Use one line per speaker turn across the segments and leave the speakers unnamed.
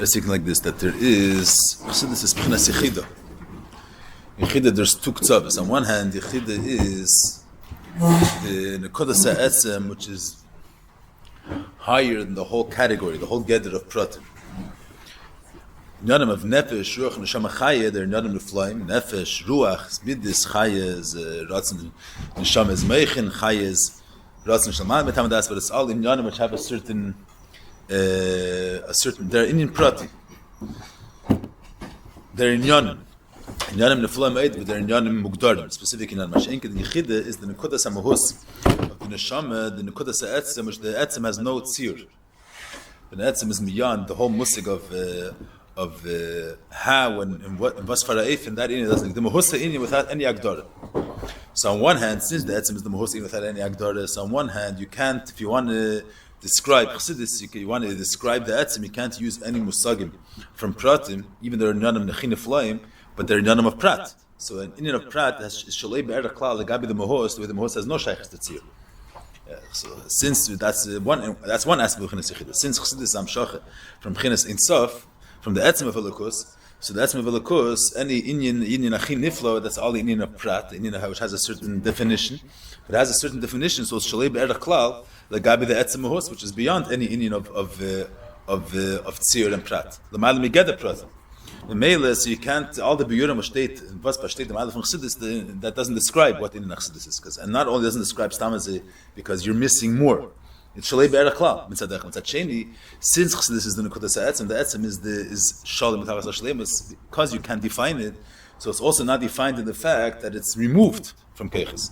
It's like this, that there is Hachassidus is B'chinas Yechida. Yechida, there's two k'tzavos. On one hand, Yechida is the Nekudas HaEtzem, which is higher than the whole category, the whole gather of pratim. Inyonim of Nefesh, Ruach, Neshama Chaya, they're Inyonim Neflaim. Nefesh, Ruach, Midis, Chaya is Ratzon, Neshama is Meichin, Chaya is Ratzon Shalman, but it's all Inyonim which have a certain, they're Indian prati. They're Inyonim. Inyonim Neflaim Eid, but they're Inyonim Mugdarim, specific Inyonim. Mashenke, the Yechida is the Nekudas HaMahus of the Neshama, the Nekudas HaEtzem, which the Etzem has no tzir. The Etzem is beyond the whole musig of how and what and Basfaraif and that Inyona doesn't the Mahusa Inyona without any Agdara. So on one hand, since the Etzem is the Mahusa Inyona without any Agdara, so on one hand you can't, if you want to describe Hachassidus, you want to describe the Etzem, you can't use any musagim from Pratim, even though they're Inyonim Nechin Eflaim, but they're Inyonim of Prat. So an Inyan of Prat has Shalei Be'er Klal, the Gabi the Mahos, the way the Mahos has no Shaykhs to Tzir. So since that's one aspect of B'chinas Yechida. Since Hachassidus Amshach from B'chinas Insof, from the Etzem of Elokus, so the Etzem of Elokus, any Inyan Achin Niflo, that's all the Inyan of Prat, the Inyan which has a certain definition. If it has a certain definition, so it's Shalei Be'er Klal, the Gabi the Etzem Mahos, which is beyond any Inyan of Tzir and Prat. The Malam Yigeda Prat. The Mele, so you can't, all the Biyurim of State, Vaspa State, the Malam from Chassidus, that doesn't describe what Inyan Chassidus is. And not only doesn't describe Stamazeh, because you're missing more. It's Shalei Be'er Klal, Mitzadech. Mitzad Sheni, since Chassidus is the Nekudas HaEtzem, the Etzem is Shalom Mitavas HaShleimus, because you can't define it, so it's also not defined in the fact that it's removed from Keiches.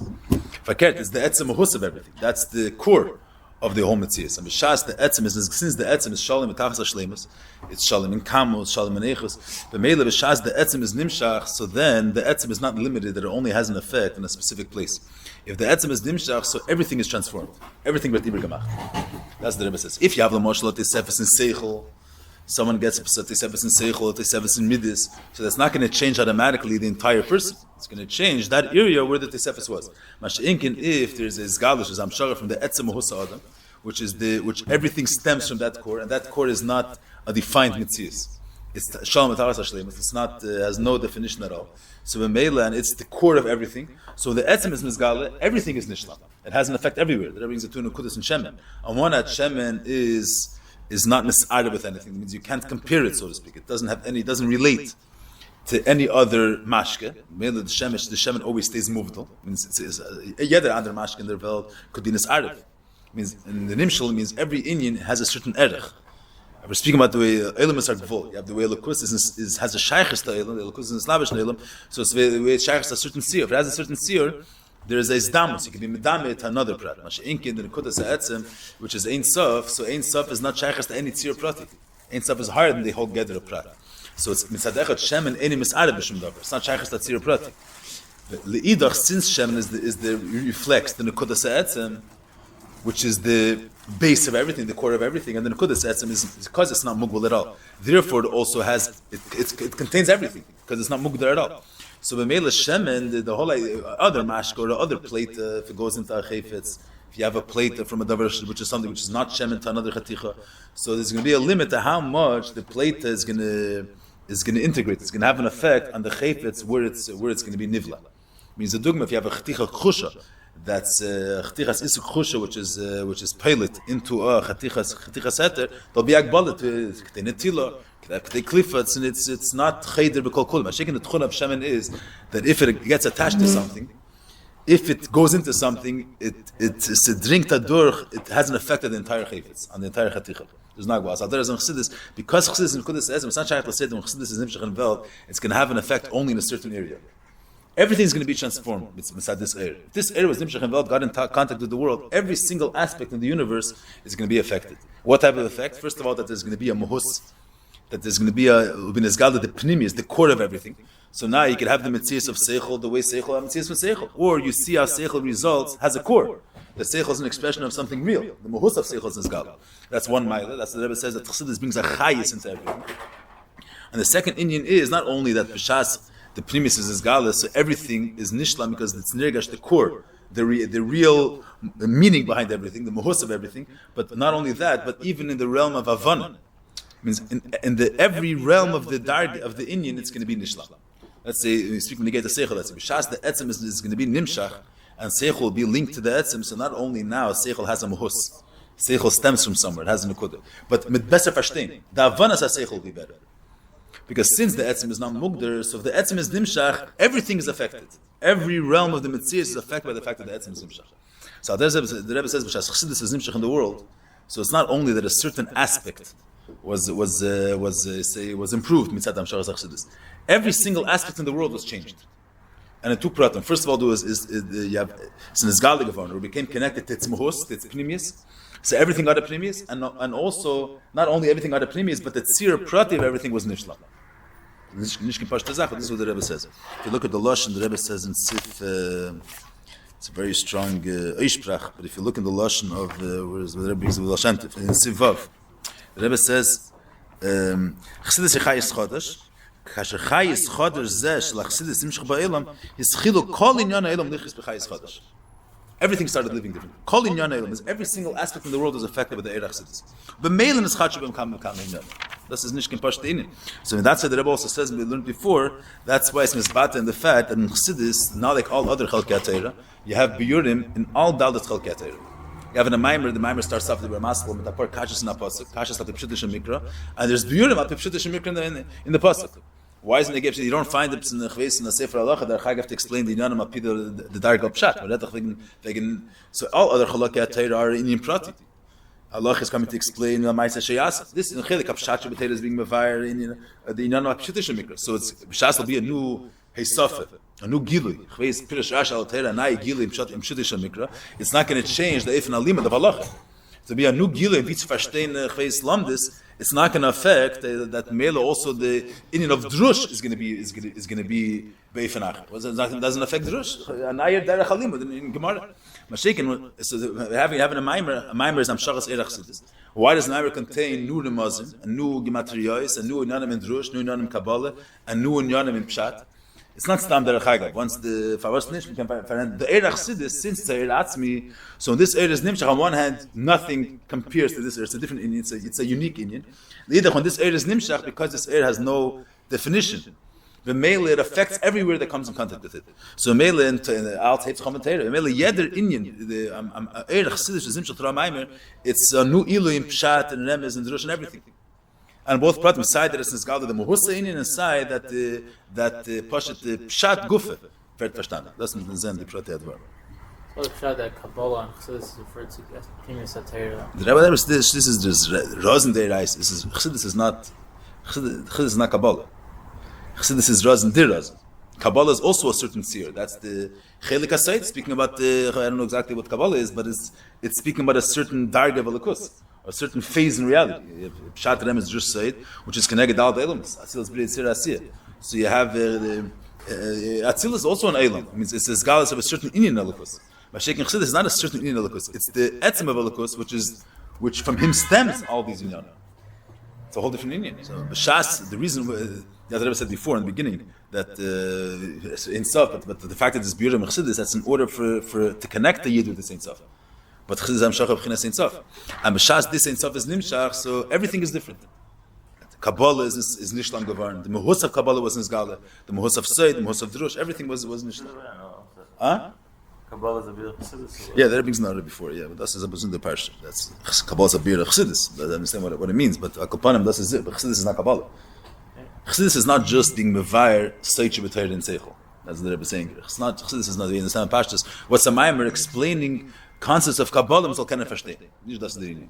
Fakert is the Etzem Mahus of everything. That's the core of the whole Metzias. And B'shas, the Etzem is, since the Etzem is Shalom Mitavas HaShleimus, it's Shalom in Kamos, Shalom in Eichus, but Meila B'shas, the Etzem is Nimshach, so then the Etzem is not limited, that it only has an effect in a specific place. If the Etzem is Nimshach, so everything is transformed. Everything wird Iber gemacht. That's the Rebbe says. If you have the Moshe Tesefes in Seichel, someone gets Tesefes in Seichel, Tesefes in Midis, so that's not going to change automatically the entire person. It's going to change that area where the Tesefes was. Masha'inkin, if there's a Zgalish, as I'm sure, from the Etzem Mahusa Adam, which everything stems from that core, and that core is not a defined Mitzias. It's Shalom Taras Hashleimus. It's not has no definition at all. So in Meilan, it's the core of everything. So the Etzem is Mizgale, everything is Nishlam. It has an effect everywhere. That brings it to Nekudas and Shemen. On one hand, Shemen is not misarab with anything. It means you can't compare it, so to speak. It doesn't relate to any other mashke. Meilan, the Shemen always stays movable. It means it's jeder andere mashke in der Welt could be nisarab. Means in the Nimshal, means every Inyan has a certain erech. We're speaking about the way Elam are gvul. You have the way Elokus has a shaykhis to Elam. Elokus is a slavish Elam, so it's the way it shaykhis a certain seer. If it has a certain seer, there is a zdamus. You can be medame to another prat. Masha'inkin the Nekudas HaEtzem, which is Ein Sof. So Ein Sof is not shaykhis to any seer prati. Ein Sof is higher than the whole gather of prat. So it's mitzadechat Shem and any misarab b'shem davar. It's not shaykhis to seer prati. Leidach, since Shem is the reflects the Nekudas HaEtzem, which is the base of everything, the core of everything, and the Nekudas HaEtzem is because it's not mugdal at all. Therefore, it also has it contains everything because it's not mugdal at all. So b'meila shemen, the whole other mashka or the other plate, if it goes into a chayfetz, if you have a plate from a davar which is something which is not shemen to another chaticha, so there's going to be a limit to how much the plate is going to integrate. It's going to have an effect on the chayfetz where it's going to be nivla. Means the dugma, if you have a chaticha chusha, that's chatichas isuk chusha, which is pilot into a chatichas heter, there'll be agbalah to ktei netila, ktei klifats, and it's not chayder b'kol kol. Mashikin the tchun of shemen is that if it gets attached to something, if it goes into something, it's a drink tadurch, it has an effect on the entire chayfetz, on the entire chaticha. There's not gwas. There is Chassidus, because Chassidus and Kuntres, it's not shaykh to say that when Chassidus is nimshach and veld, it's going to have an effect only in a certain area. Everything is going to be transformed inside this area. If this area was Nimshach and Veld, got in contact with the world, every single aspect in the universe is going to be affected. What type of effect? First of all, that there's going to be a muhus, that there's going to be a ubinezgalda, the pnimi, the core of everything. So now you could have the Metzias of Seichel, the way Seichel has Metzias from Seichel. Or you see how Seichel results has a core. The Seichel is an expression of something real. The muhus of Seichel is Nizgalda. That's one mile. That's the Rebbe says that Hachassidus brings a chayis into everything. And the second Indian is not only that B'shas, the premise is Gala, so everything is Nishlam because it's Nirgash, the core, the real meaning behind everything, the Mahus of everything. But not only that, but even in the realm of Havana, Means in the every realm of the darg of the Inyan, it's going to be nishlam. Let's say, speaking negate the seichel, let's say, b'shas the etzem is going to be nimshach, and seichel will be linked to the etzem. So not only now seichel has a muhus, seichel stems from somewhere, it has a nekudah, but mit besser verstehen, the avanas seichel will be better. Because since the etzem is not mugder, so if the etzem is nimshach, everything is affected. Every realm of the mitzvah is affected by the fact that the etzem is nimshach. So the Rebbe says, b'shas Hachassidus is nimshach in the world. So it's not only that a certain aspect was improved mitzad Hamshachas Hachassidus. Every single aspect in the world was changed, and it took pratim. First of all, you have it's an izgali gevon, or became connected to its muhus, to its pnimius. So everything got a pnimius, and also not only everything got a pnimius, but the tzir prati of everything was nishlam. This is what the Rebbe says. If you look at the lashon, the Rebbe says in Seif. It's a very strong Eishprach, but if you look in the lashon of where is the Rebbe brings the lashon in Sivav, the Rebbe says, "Chassidus Chayis Chodesh, kasher Chayis Chodesh zeh shel Chassidus nimshach ba'elam, hischilu kol Inyona elam nichis b'Chayis Chodesh." Everything started living different. Kol Inyona elam is every single aspect in the world is affected by the Eir Chassidus. B'meilen is chadshah b'mkam Inyona. This is nishkin pashteinin. So that's why the Rebbe also says, we learned before, that's why it's misbata in the fact that in Chassidus, not like all other chalkei Torah, you have biurim in all daldas chalkei Torah. You have in a Maimer, the Maimer starts off with the Ramaskel, with the part kashas in a pasuk, kashas at the pshutish mikra, and there's biurim at the pshutish mikra in the pasuk. Why isn't it given? You don't find it in the Chveis in the Sefer Halacha that I have to explain the Inyona Mapida the Dargal Pshat. So all other chalkei Torah are Inyan Prati. Allah is coming to explain the Ma'aseh Sheyasa. This in Chelik Pshat Shabbatayr is being mevayer in the Inyona Pshutish mikra. So it's Pshat will be a new Heisafe, a new Gilui. Chveis Pirish Rash Al Torah, Nai Gilui Pshutish mikra. It's not going to change the Eifin Alima of Allah. To be a new Gilui, Vitz Verstehen Chveis Lamdis, it's not going to affect that Mela also the Inyan of Drush is going to be Beifin Achar. It doesn't affect Drush. Anayir Derech Alima in Gemara. Mashikin, so having a Maimer is Hamshachas Eir Hachassidus. Why does the Maimer contain new Remazim, a new Gematriyos, a new Inyonim in Drush, new Inyonim Kabbalah, and new Inyonim in Pshat? It's not Stam Derech Hagag. Once the Favos Nish can find the Eir Hachassidus, since the Eir Atzmi, so this Eir is Nimshach, on one hand, nothing compares to this Eir. It's a different Inyan, it's a unique Inyan. The Idach, when this Eir is Nimshach, because this Eir has no definition, the Mele, it affects everywhere that comes in contact with it. So Mele in the Alt Heitz Commentator, Mele Yeder Inyan, the Eir Hachassidus is Nimshach Torah Maimer, it's a new Ilu in Pshat and Remez and Drush and everything. And both pratim side that it's Nizgalda the Muhusa Inyan and side that Pashat the Pshat Gufe wird verstanden. Das ist ein Zen, die Prate Advar.
So the Pshat that Kabbalah and Chassidus is referred to as Pnimius HaTorah.
The Rebbe this is just Rosen der Reis. Chassidus is not Kabbalah. Chassidus is Rosen der Rosen. Kabbalah is also a certain seer. That's the Chelik HaSayt, speaking about the, I don't know exactly what Kabbalah is, but it's speaking about a certain darga of Elikus, a certain phase in reality. Pshat Rem is just said, which is connected all the elements. Atzilus B'rei Tzir Asiyah. So you have Atzilus is also an elam. It means it's a galus of a certain Inyan Elikus. But Sheikh Chassidus is not a certain Inyan Elikus. It's the etzem of Elikus, which from him stems all these Inyona. It's a whole different Inyan. So B'shas, the reason the Rebbe said before in the beginning that in Seif, but the fact that it's Biurim Chassidus, that's in order for to connect the Yid with the Saint Seif. But Chassidus Hamshach of Chines Saint Seif, and B'shas this Saint Seif is Nimshach, so everything is different. Kabbalah is Nishlam Gavarn. The Mahus of Kabbalah was Nizgala. The Mahus of Seid, the Mahus of Drush, everything was Nishlam. Huh?
Kabbalah is a Biur Chassidus.
Yeah, that brings another before. Yeah, but that's a Bazun the Parsha. That's Kabbalah is a Biur Chassidus. I understand what it means, but Akopanim that's it. But Chassidus is not Kabbalah. Chassidus is not just being mevayer Seich B'Torah and Seichel. That's the Rebbe saying. Chassidus is not. We understand Pashtus. What's a Maimer explaining concepts of Kabbalah? So can I verstehen?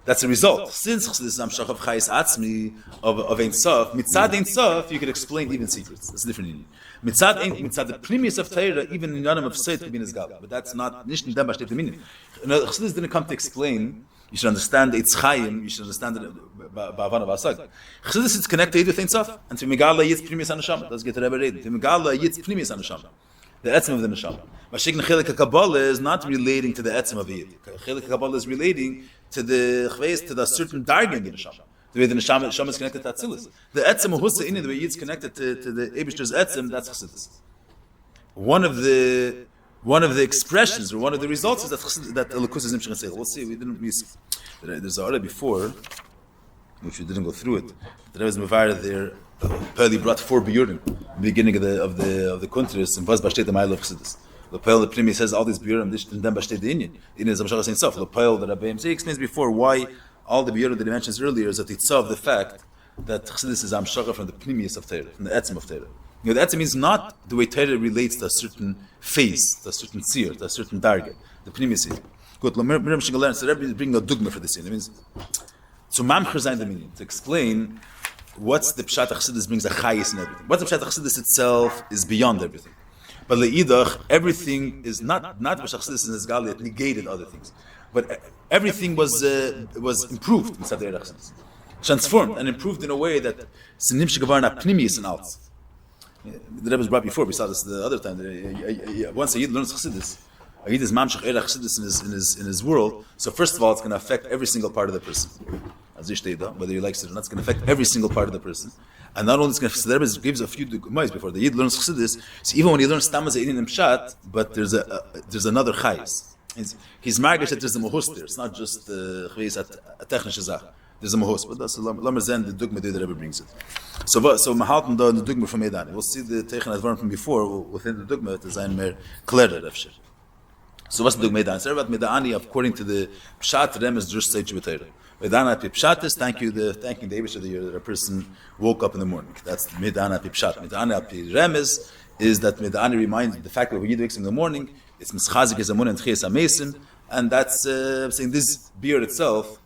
That's the result. Since Chassidus is Hamshach of Chayis Atzmi of Ein Sof, mitzad Ein Sof, you could explain even secrets. That's different. Mitzad the premise of Torah, even in Yonim of Seif could be Nizgal. But that's not nicht in dem besteht the meaning. Chassidus didn't come to explain. You should understand Eitz Chaim. You should understand it ba'avana ba'asag. Chassidus is connected with Ein Sof, and to Megala Yitz Primis Hanashama. Let's get to Rebbe Reden. To Megala Yitz Primis Hanashama. The etzem of the neshama. Mashik Chelik HaKabbalah is not relating to the etzem of the Yid. Chelik HaKabbalah is relating to the certain darga in the neshama. The way the neshama is connected to Atzilus. The etzem of Husa Inni, the way Yid's connected to the Eibishter's etzem, that's Chassidus. One of the expressions or one of the results is that Elikus is Nimshach Seich. We'll see. There's already before. which we didn't go through it. The Rebbe is mevar there. He brought 4 biurim in the beginning of the Kuntres, and was b'shtei the mile of Chassidus. The Pale, the Primi says all these biurim, this and then b'shtei the Inyan. Inyan is Amshachas himself. The Pale, the Rebbe he explains before why all the biurim that he mentions earlier is that it's of the fact that Chassidus is Amshachas from the Primius of Torah, from the Etzem of Torah. The Etzem means not the way Torah relates to a certain phase, to a certain seer, to a certain target. The Primius is. Good. So the Rebbe is bringing a dogma for this. It means to mamcher zayin the meaning, to explain what's the Pshat Hachassidus brings a chayis in everything. What's the Pshat Hachassidus itself is beyond everything. But le'idach, everything is not Pshat Hachassidus in Gali that negated other things. But everything was improved in Sadei Hachassidus. Transformed and improved in a way that Sinim Shegavarna Pnimius and Alts. The Rebbe was brought before, we saw this the other time. Once a Yid learns Chassidus, a Yid is mamshach Chassidus in his world, so first of all it's going to affect every single part of the person. Whether he likes it or not, it's going to affect every single part of the person. And not only it's going to, the Rebbe gives a few dogmas before the Yid learns Chassidus, so even when he learns Tammuz Einin and Pshat, but there's another chayis. He's margish that there's a mohus there. It's not just a technische Sache. There's a mahos, but that's Lamer Zen, the dogma that the Rebbe brings it. So Mahalten da the dogma from Medani. We'll see the Teichen Advarim from before, within the dogma, to sein mehr clearer, Efshir. So what's the dogma Medani? So about Medani, according to the Pshat, Remes, just say Jibetera. Medani Pi Pshat is thanking the Eibush that a person woke up in the morning. That's Medani Pi Pshat. Medani Pi Remes is that Medani reminds the fact that when you wakes in the morning, it's Mischazik Ezamun and Tchias Amesim, and that's saying this beer itself.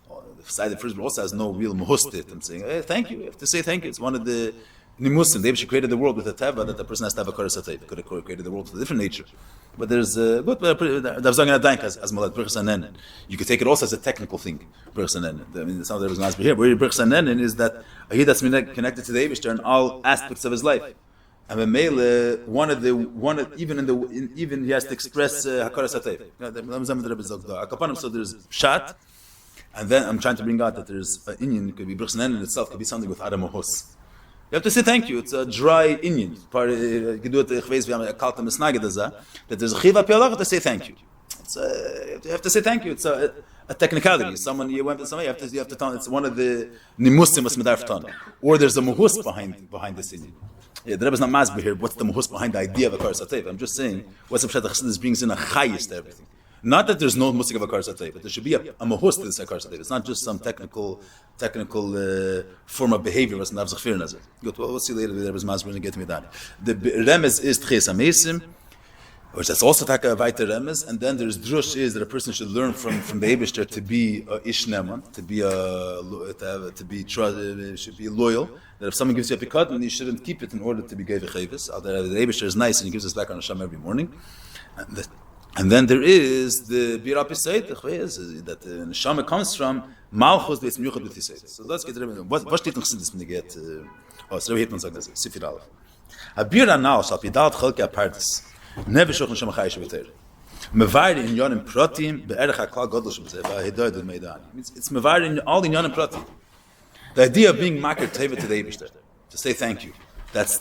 The first also has no real muhustit. I'm saying, hey, thank you. You have to say thank you. It's one of the nimusim. They actually created the world with a teva that the person has to have a koras hateva. They could have created the world with a different nature. But there's good. You could take it also as a technical thing. I mean, it's not that there's here. But Birchsanen is that a yid that's connected to the Eibishter in all aspects of his life. And the male, even he has to express hakoras hateva. So there's shat. And then I'm trying to bring out that there's an Inyan, it could be Birchsanen in itself, could be something with Adam Mohos. You have to say thank you. It's a dry Inyan. You can do it, that there's a Chiva Pialach to say thank you. You have to say thank you. It's a technicality. Someone, you went to somebody, you have to tell, it's one of the Nimusim as Medarf Tan. Or there's a Mohus behind this Inyan. Yeah, the Rebbe is not masbeh here. What's the Mohus behind the idea of a Koras HaTev? I'm just saying, what's the Pshat Hachassidus brings in a chayis to everything. Not that there's no musik of a Koras HaTev, but there should be a mahus to this Koras HaTev. It's not just some technical form of behavior. Good. Well, we'll see later. The Rebbe is masbeh and get to me down. The Remes is Tchias Amesim, which that's also taka a weiter Remes, and then there's drush is that a person should learn from the Eibishter to be ish neman, should be loyal. That if someone gives you a pikad, then you shouldn't keep it in order to be gevei chavis. The Eibishter is nice and he gives us back on Hashem every morning. And then there is the Bira Pisayt, that the Neshama comes from Malchus Beis Miyuchad B'Tisayt. So let's get rid of it. What steht in Chassidus when you get, so Rebbe Hitman sagt das, Sifir Aleph. A Bira now shall be Dalat Chalke Apartis, Never Shoch Neshama Chayish B'Teir. Mevair in Yonim Protim, Be'erech HaKlal Godel Sheb'Zeh, Ba'Hidoy Del Meidani. It's Mevair in all in Yonim Protim. The idea of being Makar Teva to the Eibishter, to say thank you. That's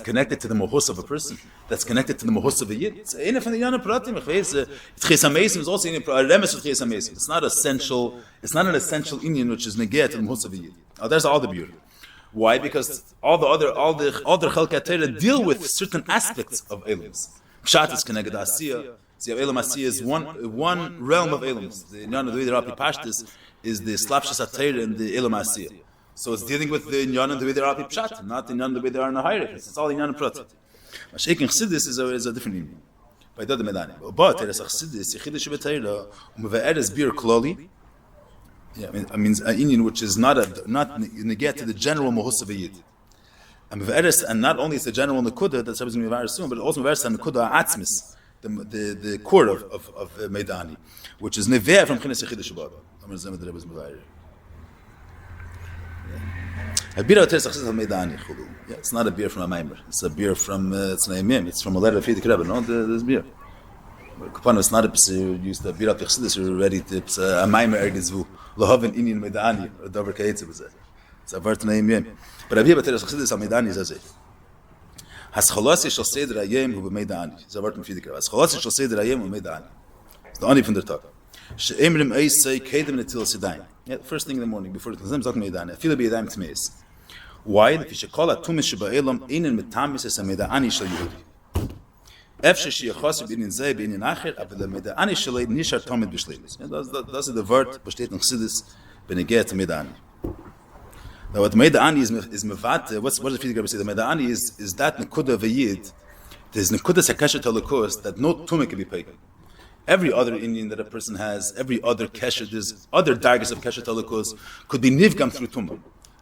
connected to the mohus of a person. That's connected to the mohus of a yid. It's enough in the Inyona pratim. Tchias Amesim is also in a remes of Tchias Amesim. It's not essential. It's not an essential Inyan which is negate to the mohus of a yid. Now there's all the beauty. Why? Because all the other Chalkei Torah deal with certain aspects of Eloms. Pshat is connected to Asiyah. So Elam Asiyah is one realm of Eloms. The Inyona, the way the Rapi Pashtis is the Slapshas HaTorah and the Elam Asiyah. So it's dealing with the Inyona the way they are Pshat, not the Inyona the way they are in the hierarchies. It's all Inyona Prat. Mashiach Chassidus is a different Inyan. By the Medani. But Teres Chassidus, Yechidah Shebetayra, Umeve'er is Bir Kloli. Yeah, I mean an Inyan which is not negate to the general Mohus of a Yid. And not only is the general Nekuda that's going to be very soon, but also Meve'er Nekuda Atzmis, the core of Medani, which is Neveh from Chines Yechidah Shebetayra. A beer it's not a beer from a Maimer. It's a beer from Tznaimim. It's from a letter of Friedrich Rebbe. No, this beer. Kafan is not a used the beer of Hachassidus. You're ready to a Maimer ergezvu. Lohaven Inyan Medani or Dover Kaitze was it. It's a word Tznaimim. But a beer of Hachassidus a Medani is as it. Hascholasi shall say that I am who be Medani. It's a word from Friedrich Rebbe. Hascholasi shall say that I am who Medani. It's the only from the top. She'emrim eisei kedem netil sidayim. Yeah, first thing in the morning before the Tazim Zok Meidan. Afilu b'yadayim tmeis. Why? If you call a tumis shebaelam inen mitamis es ameda'ani shel Yehudi. Efshe she'yachos b'inin zeh b'inin acher, aber the meda'ani shelei nishar tomid b'shleimus. That's the word b'shteit in Chassidus b'negeh to meda'ani. Now what meda'ani is mevat. What does the Friedrich Rebbe say? The meda'ani is that nekuda of a yid. There's nekuda sakashet halakos that no tumah can be paid. Every other Indian that a person has, every other kesher, there's other dargis of kesher talukos could be nivgam through tumah.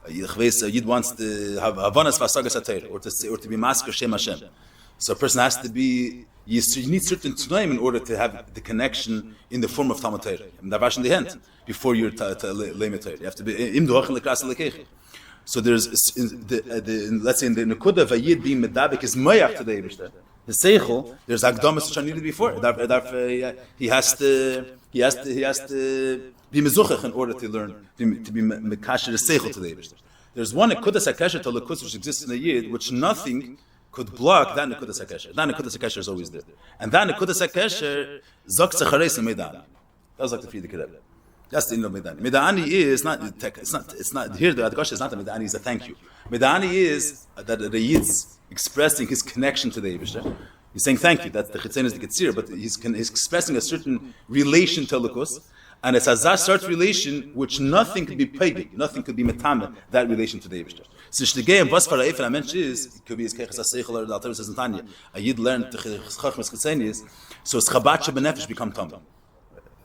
Yid wants to have havanas vasagas atayr, or to be masker shem Hashem. So a person has to be. You need certain tnaim in order to have the connection in the form of Talmud Torah. Davash in the hand before you're lemetayr. You have to be im duachim lekras lekech. So there's let's say in the nekuda of a yid being medabek is mayach to the Eibishter. The seichel, there's akdamas which are needed before. He has to be mezuchach in order to learn to be mekasher the seichel to the Eibishter. There's one nekudas hakesher to lekus which exists in a yid, which nothing could block that nekudas hakesher. That nekudas hakesher is always there, and that nekudas hakesher zok zachareis meidani. That was like the Friedrich Rebbe. That's the end of Medani. Medani is not here. The Adgosh is not a Medani. Is a thank you. Medani is that the Yid's expressing his connection to the Eibishter. He's saying thank you. That's the Chitzen is the Ketzir, but he's expressing a certain relation to Lukus, and it's a certain relation which nothing could be paid, nothing could be metame that relation to the Eibishter. So Shtagei and Bas Faraif and Amensh is it could be his Keches Aseichel or the Alter says in Tanya. A Yid learned the Chachmas Chitzen is so it's Chabat Shebenefesh become Tam.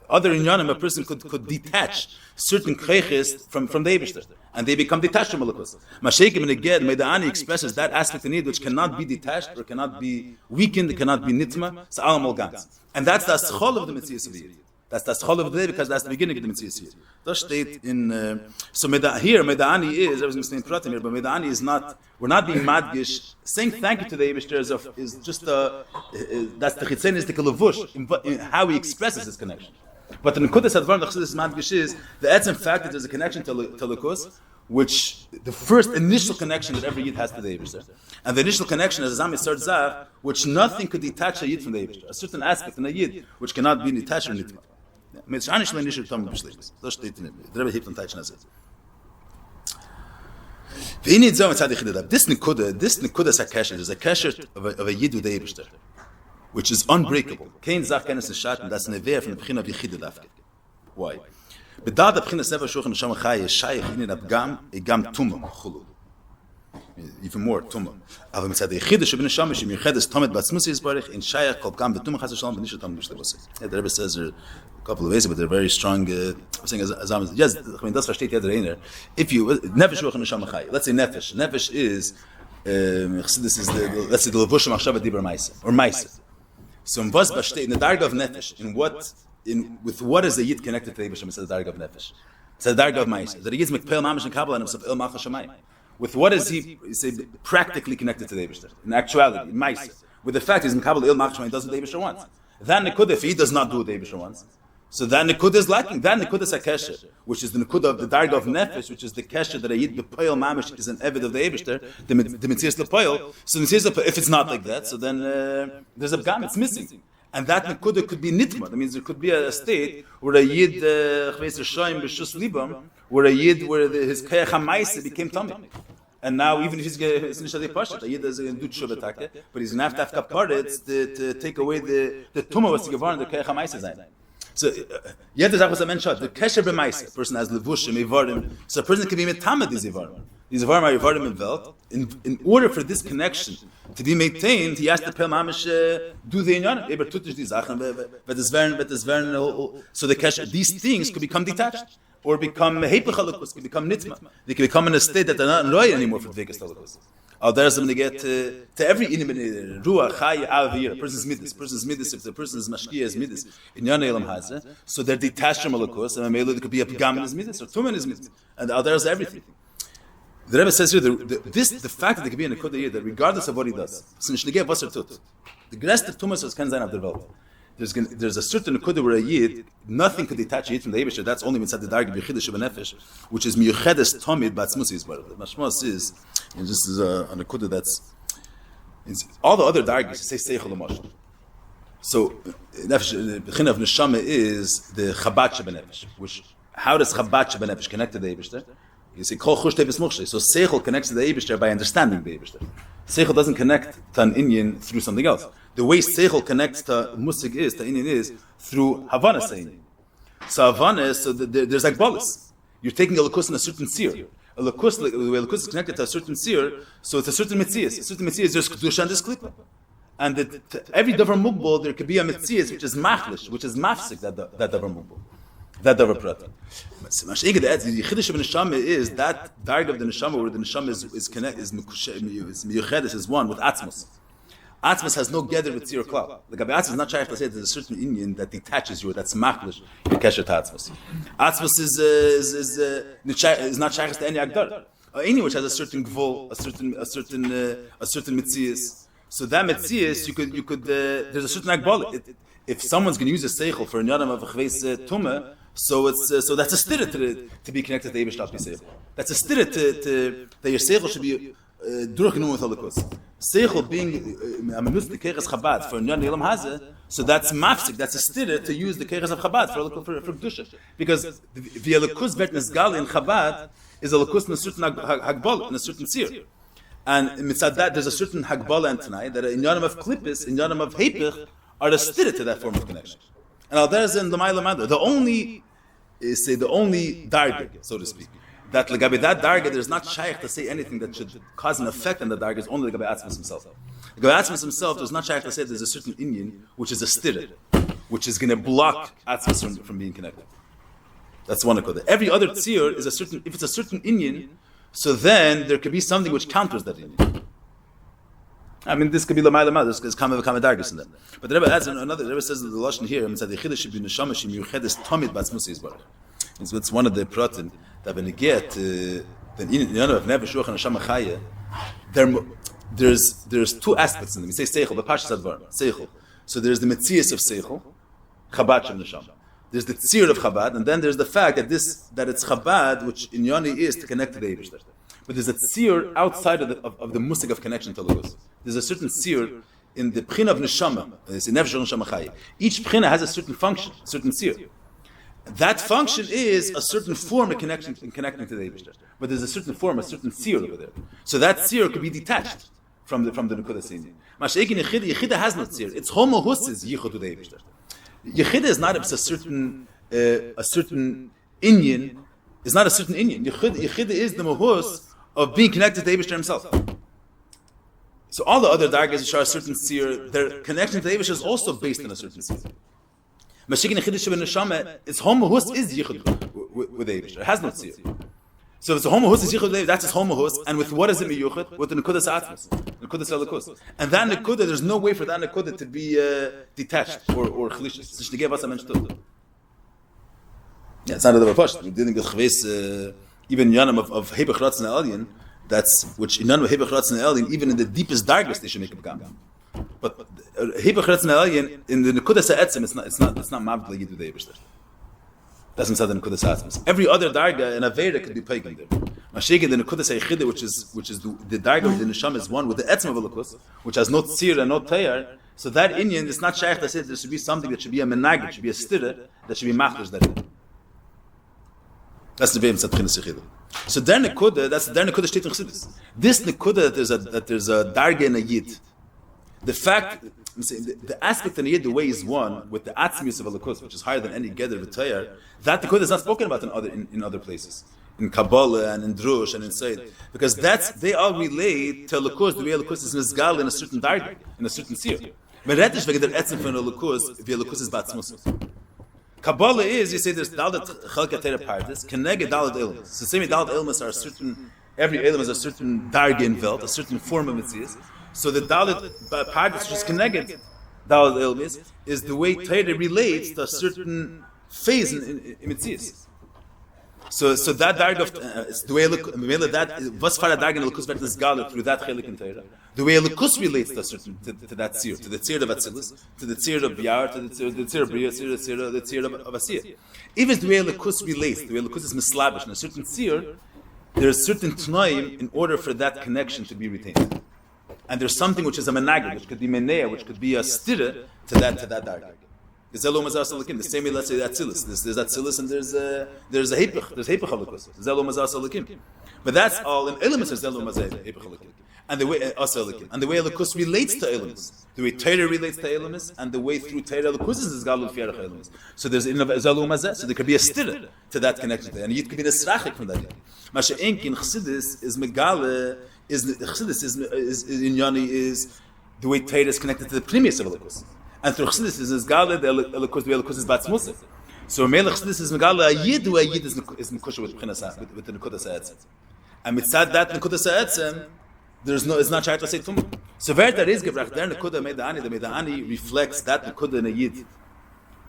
Other Inyona, a person could detach certain kreches from the Eibishter, and they become detached from Malakus. Mashekim and again, Meda'ani expresses that aspect of need which cannot be detached or cannot be weakened, it cannot be nitma, it's alam al-gans. And that's the schol of the Metzias of Yid. That's the schol of the day because that's the beginning of the Metzias of Yid. That's state in, so here, Meda'ani is, I was going to say in Pratim here, but Meda'ani is not, we're not being madgish. Saying thank you to the Eibishter is just that's the chitzen is the kalavush, in how he expresses his connection. But the Nekudas Advar the Chassidus Madgish is the etzem fact that there's a connection to Lukus, which the first initial connection that every Yid has to the Eibishter. And the initial connection is Azam Yisar Zav, which nothing could detach a Yid from the Eibishter. A certain aspect in a Yid which cannot be detached or nitma. This Nekudas HaKesher is a Kesher of a Yid with the Eibishter, which is unbreakable. Kein Zach kenes nishat, that's never from the Bechina of Yechide Dafke. Why? Bedad the Bechina Sefer Shulchan Neshama Chai is Shaykh in Abgam, Egam Tumah Chulu. Even more Tumah. Aber mit der Yechide Sheben Neshama Shem Yechedes Tomet Batzmus Yisbarich in Shaykh Kol Gam Betumah Chas Shalom Benishat Tam Bishlev Osei. The Rebbe says there are a couple of ways, but they're very strong. Saying Azam, yes, I mean that's versteht jeder einer. If you Nefesh Shulchan Neshama Chai, let's say Nefesh. Nefesh is Hachassidus is the let's say the Levush Machshava Dibur Ma'aseh or Ma'aseh. So in Vos Bashte, in the Darga of Nefesh, with what is the Yid connected to the Eibishter? It's the Darga of Nefesh. It's the Darga of Ma'aseh. That he is Mekpel Mamish and Kabbalah and himself Il Malchus Shamayim. With what is he practically connected to the Eibishter? In actuality, in Ma'aseh. With the fact he's Mekabel Il Malchus Shamayim, does what the Eibishter wants. Then Nekud, if he does not do what the Eibishter wants, so that Nekud is lacking. That Nekud is a Kesher, which is the Nekud of the Darga of Nefesh, which is the Kesher that a Yid Bepoil Mamish is an Evid of the Eibishter, the Metzias Lepoil. So if it's not like that, so then there's a Gam, it's missing. And that Nekuda could be Nitma. That means there could be a state where a Yid, where a Yid, where his Kayach HaMaisa became Tommy. And now, even if he's Nishadei Pashat, a Yid is going to do Tshuvatake, but he's going to have Kaparetz to take away the Tumah was to give on the Kayach HaMaisa Zayin. So, yet the Kesher b'Maisa, a person has Levushim, Ivarim, so a person can be Metama these Ivarim. These Ivarim are Ivarim in Welt. In order for this connection to be maintained, he has to Pel Mamish do the Inyona. Eber tut die Sachen, so the Kesher, these things could become detached, or become Hepechalakus, could become Nitma. They can become in a state that they're not loyal anymore for the Vegas Talakus. There's when they get to every intimate ruach chai avir, a person's midas, if the person's mashkiya is midas, Inyona elam hazeh, so they're detached from Malakus, and maybe there could be a pagam in his midas or tumen in his midas, and there's everything. The Rebbe says here the fact that there could be a nekuda here that regardless of what he does, the rest of tumas is can zayin of the world. There's a certain nekuda where a Yid, nothing could detach a Yid from the Eibishter. That's only mitzad the darga b'yichida shebenefesh, which is miyuchedes tomid b'atzmus yisbarach. The mashmos is, and this is a nekuda that's all the other dargas say seichel l'mosh. So, the beginning of neshama is the Chabad shebenefesh. Which, how does Chabad shebenefesh connect to the Eibishter? You see, kol chush tevis mukshe. So Seichel connects to the Eibishter by understanding the Eibishter. Seichel doesn't connect to an Inyan through something else. The way Seichel connects to Musig is, to Inyan is, through Havana saying. So Havana, so there's like bolus. You're taking a lakus in a certain seer. A lakus, the way lakus is connected to a certain seer, so it's a certain mitzias. A certain mitzias, there's kedusha and there's klipa. And every davar mugbal, there could be a mitzias which is machlish, which is mafsik, that davar mugbal. That davar prata. The Chiddush of the neshama is that darg of the neshama where the neshama is connected, is miyuchedes, is one with atzmos. Atzmos has no gather with tzir klal. The Gabi Atzmos is not shaykh to say there's a certain Indian that detaches you, that's machlish, you kesher to Atzmos. Atzmos is not shaykh to any agdar. Any which has a certain gvul, a certain mitzias. So that mitzias, you could there's a certain agbal. If someone's going to use a seichel for a yadam of a chveis tumah, so that's a stira to be connected to Eibush Talpi Seichel. That's a stira that your seichel should be durchgenommen with holocaust. Seichel being a menus the keres Chabad for a yadam yelam hazeh, so that's mafsik. That's a stira to use the keres of Chabad for kedusha, because the holocaust vet nesgali in Chabad is a holocaust in a certain hagbal in a certain seer. And mitzad that there's a certain hagbala and tonight that in yadam of klippis, in yadam of hepich, are the stira to that form of connection. And al there's in the Ma'ila the only darga, so to speak, that legabe that darga there's not shaykh to say anything that should cause an effect on the darga is only legabe Atzmos himself. Legabe Atzmos himself does not shaykh to say there's a certain Inyan which is a stira, which is going to block Atzmos from being connected. That's one of every other tzir is a certain. If it's a certain Inyan, so then there could be something which counters that Inyan. I mean, this could be Lamayla, there's Kama Dargis in that. But the Rebbe adds another, the Rebbe says in the Lashon here, the Chiddush should be Neshama Shim Yuchedes Tomid Batzmusi Yisbarach. It's one of the Pratim that when you get the Inyona of Nefesh Ruach and Neshama Chaya, there's two aspects in them. You say Seichel, the Pashas Advar, Seichel. So there's the Metzias of Seichel, Chabad Shem Neshama. There's the Tzir of Chabad, and then there's the fact that it's Chabad, which Inyona is to connect to the Eibishter. But there's a tzir outside of the musig of connection to Logos. There's a certain tzir in the pchina of neshama. It's in nefesh neshama chaya. Each pchina has a certain function, a certain tzir. That function is a certain form of connection in connecting to the Eibishter. But there's a certain form, a certain tzir over there. So that tzir could be detached from the nekuda sinin. Masha'ekin yechida has no tzir. It's homo husis yichud to the Eibishter. Yechida is not a certain Inyan. It's not a certain Inyan. Yechida is the mahus of being connected to the Eibishter himself. So all the other dargas which are a certain seer, their connection to the Eibishter is also based on a certain seer. Mashikin Chiddush Sheben Neshama, its homohus is yichud with the Eibishter. It has no seer. So if it's a homohus is yichud, that's its homohus, and with what is it miyuchad? With the nekudas atmos, nekudas alakus. And that nekuda, there's no way for that nekuda to be detached or chlishis. It's to give us a mensch to. Yeah, it's not a double we didn't get chveis. Even Yanam of Hebech Ratz and Elyon, that's which in Yanam of Hebech Ratz and Elyon, even in the deepest darkness they should make a gam. But Hebech Ratz and Elyon in the Nekudas Ha'etzem, it's not mabd like you do the Eibishter. That's inside the Nekudas Ha'etzem. Every other darga in Avera could be pagan there. Mashaykin the Nekudas Ha'echide, which is the darga of the Neshama is one with the Etzem of Elokus, which has no tzir and no tayar. So that Inyan is not shaykh that says there should be something that should be a menag, it should be a stira, that should be machlish that Inyan. That's the Veim Satchin Sechida. So their nekuda, steht in Chassidus. This nekuda that there's a darga and a yid. The fact, the aspect in a yid, the way is one with the atzmius of alakus, which is higher than any geder v'tayar. That nekuda is not spoken about in other places, in Kabbalah and in Drush and in Seif, because they all relate to alakus. The way alakus is mizgal in a certain darga, in a certain seer. But that is wegen der etzem von alakus, wie alakus is batzmus. Kabbalah is, you say there's Dalit Chalka Tera Partis, Keneged Dalit Ilmas. So same Dalit Ilmas are certain, every Ilm is a certain Dargin Welt, a certain form of Metzias. So the Dalit Partis, which is Keneged Dalit Ilmas, is the way Tera relates to a certain phase in Metzias. So that darg of the way that was for a darg in Lukus Vertus Gala through that chelik in Torah. The way Lukus relates to that tzir, to the tzir of Atzilus, to the tzir of Iyar, to the tzir of Bria, the tzir of Asiyah. Even the way Lukus relates, the way Lukus is mislabish in a certain tzir, there are certain tnoim in order for that connection to be retained. And there's something which is a menagid, which could be menea, which could be a stira to that darga. The same way, let's say Atzilus. There's Atzilus and there's a Hepech. There's Hepech Halakus. Zelo Mazas Elikim. But that's all in Elimus is Zelo Mazas Hepech Halakim. And the way Elikim. And the way Elikus relates to Elimus. The way Torah relates to Elimus, and the way through Torah Elikus is Galul Fierach Elimus. So there's Zelo Mazas. So there could be a stira to that connection there. And it could be a srachik from that. Masha Enkin Chassidus is Megale, Chassidus is Inyona is the way Torah is connected to the premise of Elikus. And through Chassidus is Gala, the Elikus is Batzmusa. So Melech Chassidus is Megala, a Yid is Mekusha with the Nekudas Ha'etzem. And mitzad that Nekudas Ha'etzem, it's not Shayat L'Sei Tumah. So where there is Gevrach, there Nekuda Meida'ani, the Meida'ani reflects that Nekuda in a Yid,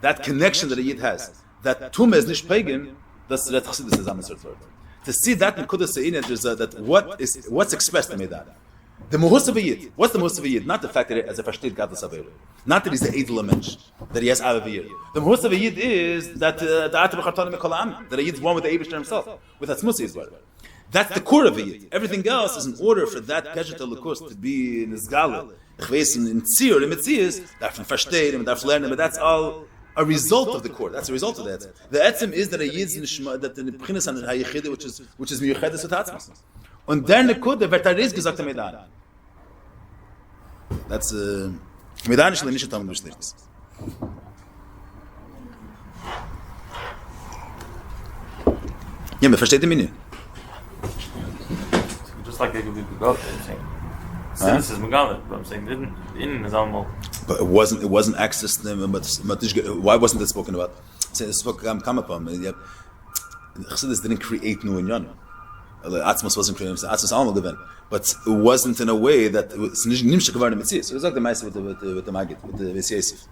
that connection that a Yid has. That Tumah is Nish Pagan, that's the Chassidus is Amisar Torah. To see that Nekuda Se'ina, there's that what's expressed in Meida'ani. The Muhus of a Yid. What's the Muhus of a Yid? Not the fact that as a Fashtid Gadol Saveir. Not that he's the Eidel Mensch, that he has Av of a Yid. The Muhus of a Yid is that the Atab Chartan Mikol Am, that a Yid's one with the Eibishter himself, with Atzmusi as well. That's the core of a Yid. Everything else is in order for that Peshet Elukus to be in Nizgala, in Tzir, in Metzias, that from Fashtid, and that learning, but that's all a result of the core. That's a result of the Etzem. The Etzem is that a Yid's Nishma, that the Pchinas and the Hayichide, which is Miyuchedes with Atzmus. Und der Nekuda wird da Riz gesagt am Medan. That's Medan ist nicht Talmud Mishnayos. Ja, man versteht die Mini.
Just like they could be Begot, I'm saying. Since is Megalit, but I'm saying in is Almo.
But it wasn't access to them, but why wasn't it spoken about? It spoke come upon. Chassidus didn't create new Inyona. Atzmos wasn't created, Atzmos Almo given, but it wasn't in a way that it was nimshik of the Metzias. So it was like the Ma'aseh with the Magid, with the Seif.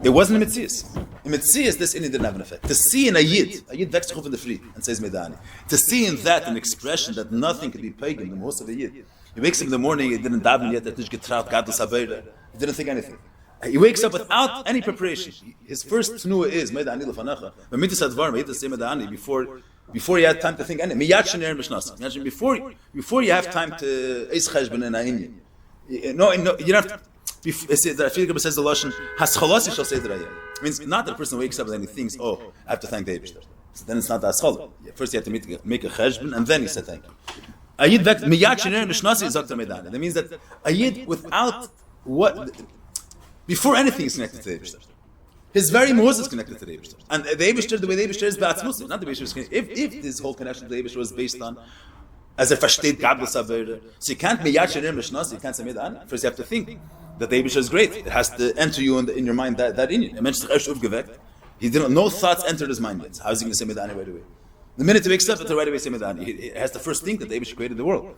It wasn't a Metzias. In Metzias, this didn't have an effect. To see in a Yid vexed in the free and says Meidani. To see in that an expression that nothing could be pagan, the most of a Yid. He wakes up in the morning, he didn't daven yet, that getraut, Gadol Saveira. He didn't think anything. He wakes up without any preparation. His first tnuah is Meidani Lefanacha. But Mitzvah Advar, Meidani before you had time to think anything. Before you have time to Eis Cheshbon and A'inyan. No, you don't have to. I feel like it says the Lashon, Haschalasi shall say that I am. It means not that a person wakes up and he thinks, I have to thank the Eibishter. So then it's not the Haschal. First you have to make a Cheshbon and then he said thank you. A Yid miyad shener nishnasi is Dr. Meidani. That means that a Yid without before anything is connected to the Eibishter. His very Moses is connected to the Eibishter. And the Eibishter, the way the Eibishter is Ba'atzmusi, not the Eibishter is connected. If this whole connection to the Eibishter was based on as a Fashtid Gadol Saveira, so you can't miyad shener nishnasi, you can't say Meidani. First you have to think that the Eibishter is great. It has to enter you in your mind that Inyan. He didn't. No thoughts entered his mind yet. How is he going to say Meidani right away? The minute he wakes up, it's right away say Meidani. He has to first think that the Eibishter created the world.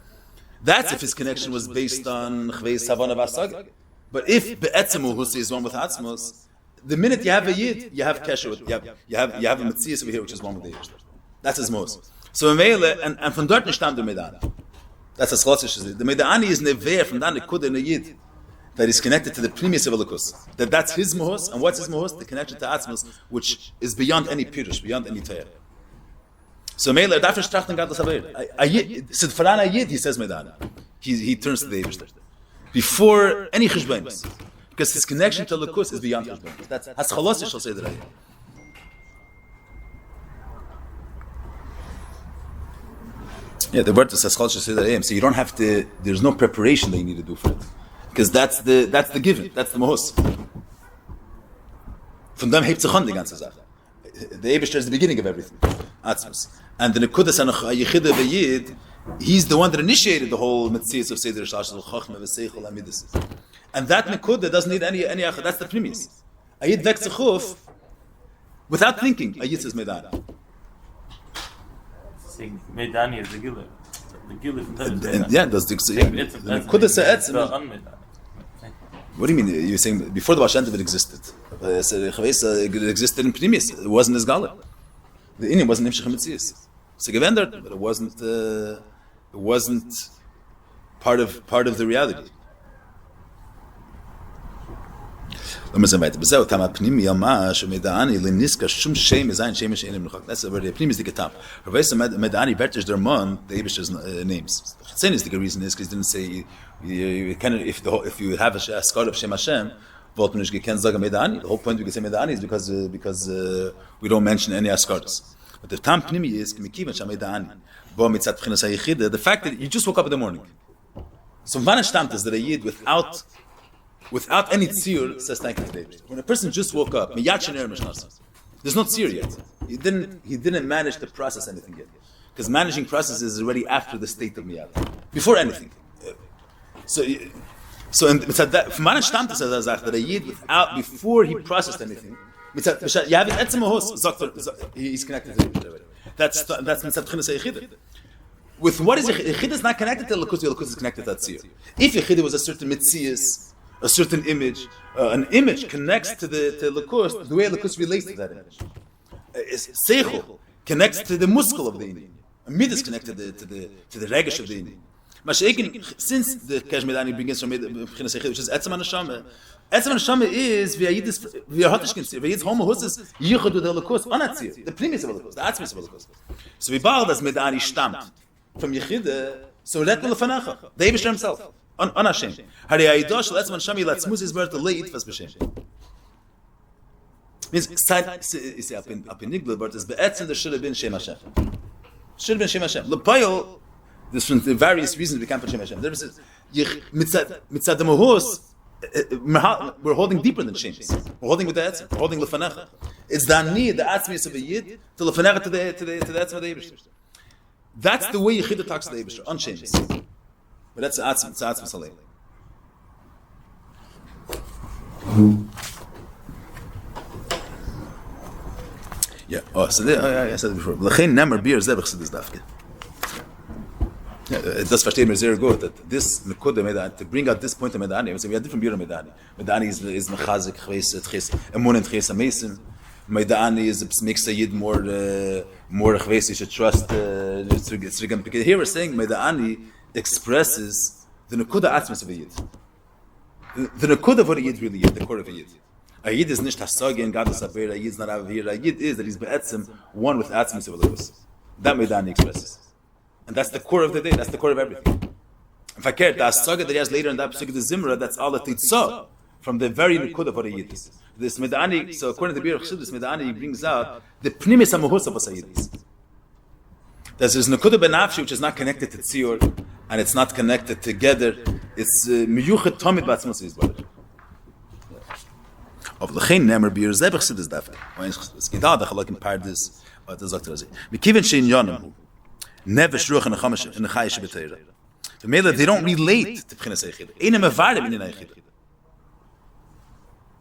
That's if his connection was based on Chvei Savana Vasag. But if Be'etzemu Husi is one with Atzmos, the minute you have a Yid, you have Kesher. You have a Metzias over here, which is one with the Eibishter. That's his most. So and from dort stammt the Meidani. That's a schlossish. The Meidani is never from that Nekud in a Yid that is connected to the premise of Elikus. That's his mohos, and what's his mohos? The connection to Atzmos, which is beyond any pirush, beyond any Torah. So Meiler, dafür strachten Gadol Saveir. Sidfaran a Yid, he says Meidani. He turns to the Eibishter before any cheshbonos, because his connection to Elikus is beyond cheshbonos. That's Haschalasi shall say that I am. Yeah, the word is Haschalasi shall say that I am. So you don't have to. There's no preparation that you need to do for it. Because that's the given, that's the mohos. Von dem hebt sich an die ganze Sache. The Eibishter is the beginning of everything. Atzmos. And the Nekudas and Yichide V'Yid, he's the one that initiated the whole Metzias of Seder Shalash Chachma V'Seichel Amidus. And that Nekuda doesn't need any that's the premise. A Yid veks a chuf without thinking. A Yid says Meidani.
Meidani is the Gilur. The Gilur.
That's the Nekudas Ha'etzem. What do you mean? You're saying before the Baal Shem Tov it existed. It existed in Primis. It wasn't as Gala. The Inyan wasn't Nimshach Metzias. So gewendert, but it wasn't part of the reality. לא מזמן weiter. בזהו, tam הפנימי ממש, מדעני, לניסקה שום שם מזין שם שאין מנוחק. That's already a פנימי is the getam. Verweis מדעני bertish der Mann, the Eibishter's names. Chatzenius, the reason is because he didn't say, if you have a scholar of Shem Hashem, wollt man nicht gekannt sagen Medani. The whole point we can say Medani is because we don't mention any Askaras. But the tam pnimi is Kimikivan Sham Medani. Bo mitzat B'chinas HaYechida, the fact that you just woke up in the morning. So Vana Shtamt is that a Yid without any tzir says thank you to David. When a person just woke up, there's no tzir yet. He didn't manage to process anything yet. Because managing processes is already after the state of miyad. Before anything. So in from Mana Shtamt says that a Yid before he processed anything, he's connected to the already. That's Mitzat B'chinas HaYechida. With what is Yechida is not connected to Lakus, Lakus is connected to Tzir. If Yechida was a certain Mitzias, a certain image, an image connects to Lakus, the way Lakus relates to that image. Seichel connects to the muscle of the Indian. A mid is connected to the regesh of the Indian. Since the Kesh Medani begins from B'chinas HaYechida, which is Etzem HaNeshama, Etzem HaNeshama is via Hotishkin Tzir, via Yid's Homo Husses, Yichud with the Lakus, on a Tzir, the Primis of Lakus, the Atzmis of Lakus. So we bow as Medani Shtamt from Yechida, so let me lefanacha. The Eibishter himself, on Hashem. Hari Aidah shel Etzem HaNeshama latzmuz his birth to lay itfas b'Shem. Means is up in Nigla, but it's be'etzem there should have been Shem Hashem. Should have been Shem Hashem. L'payol, there's from the various reasons we can't put Shem Hashem. There is mitzad the mohos. We're holding deeper than Shems. We're holding with the Etzem. We're holding lefanacha. It's the ani, the atzmis of a Yid, to lefanacha to the Etzem of the Eibishter. That's the way Yechida talks to the Eibishter, on Shems. But that's Atzm, it's Atzm Saleh. Yeah, I said it before. L'chein nemer bir zeh b'chassidus dafke. It does verstehen mir sehr gut that this Nekuda Medani, to bring out this point of Medani, we have different views of Medani. Medani is mechazik, chves, emun and chves amesim. Medani makes a Yid more chves, you should trust. Because here we're saying Medani expresses the Nekuda Atzmis of a Yid. The Nekuda of what a Yid really is, the core of a Yid. A Yid is nicht Hasagi and Gadol Saber, a Yid is not Avir. A Yid is that he's be'etzim, one with Atzmis of a Levus. That Medani expresses. And that's the core of the day, that's the core of everything. In fact, the Hasaga that he has later in that Pesuk of the Zimra, that's all that he saw from the very Nekuda of what a Yid is. This Medani, so according to the Hachassidus, Medani brings out the Pnimis HaMahus of what a Yid is. There's Nekuda Benafshi, which is not connected to Tziyur, and it's not connected together. It's Miyuchet Tomid Batzmus Yizbar. Of L'chein Nemer Bir Zeh B'Chassidus Dafka. Es geht auch, like in Pardes, but das sagt er sich. Mikiven Shein Yonim, Never shruach and Chayish b'Torah. The Mela, they don't relate to B'chinas HaYechida. Einem avarim in HaYechida.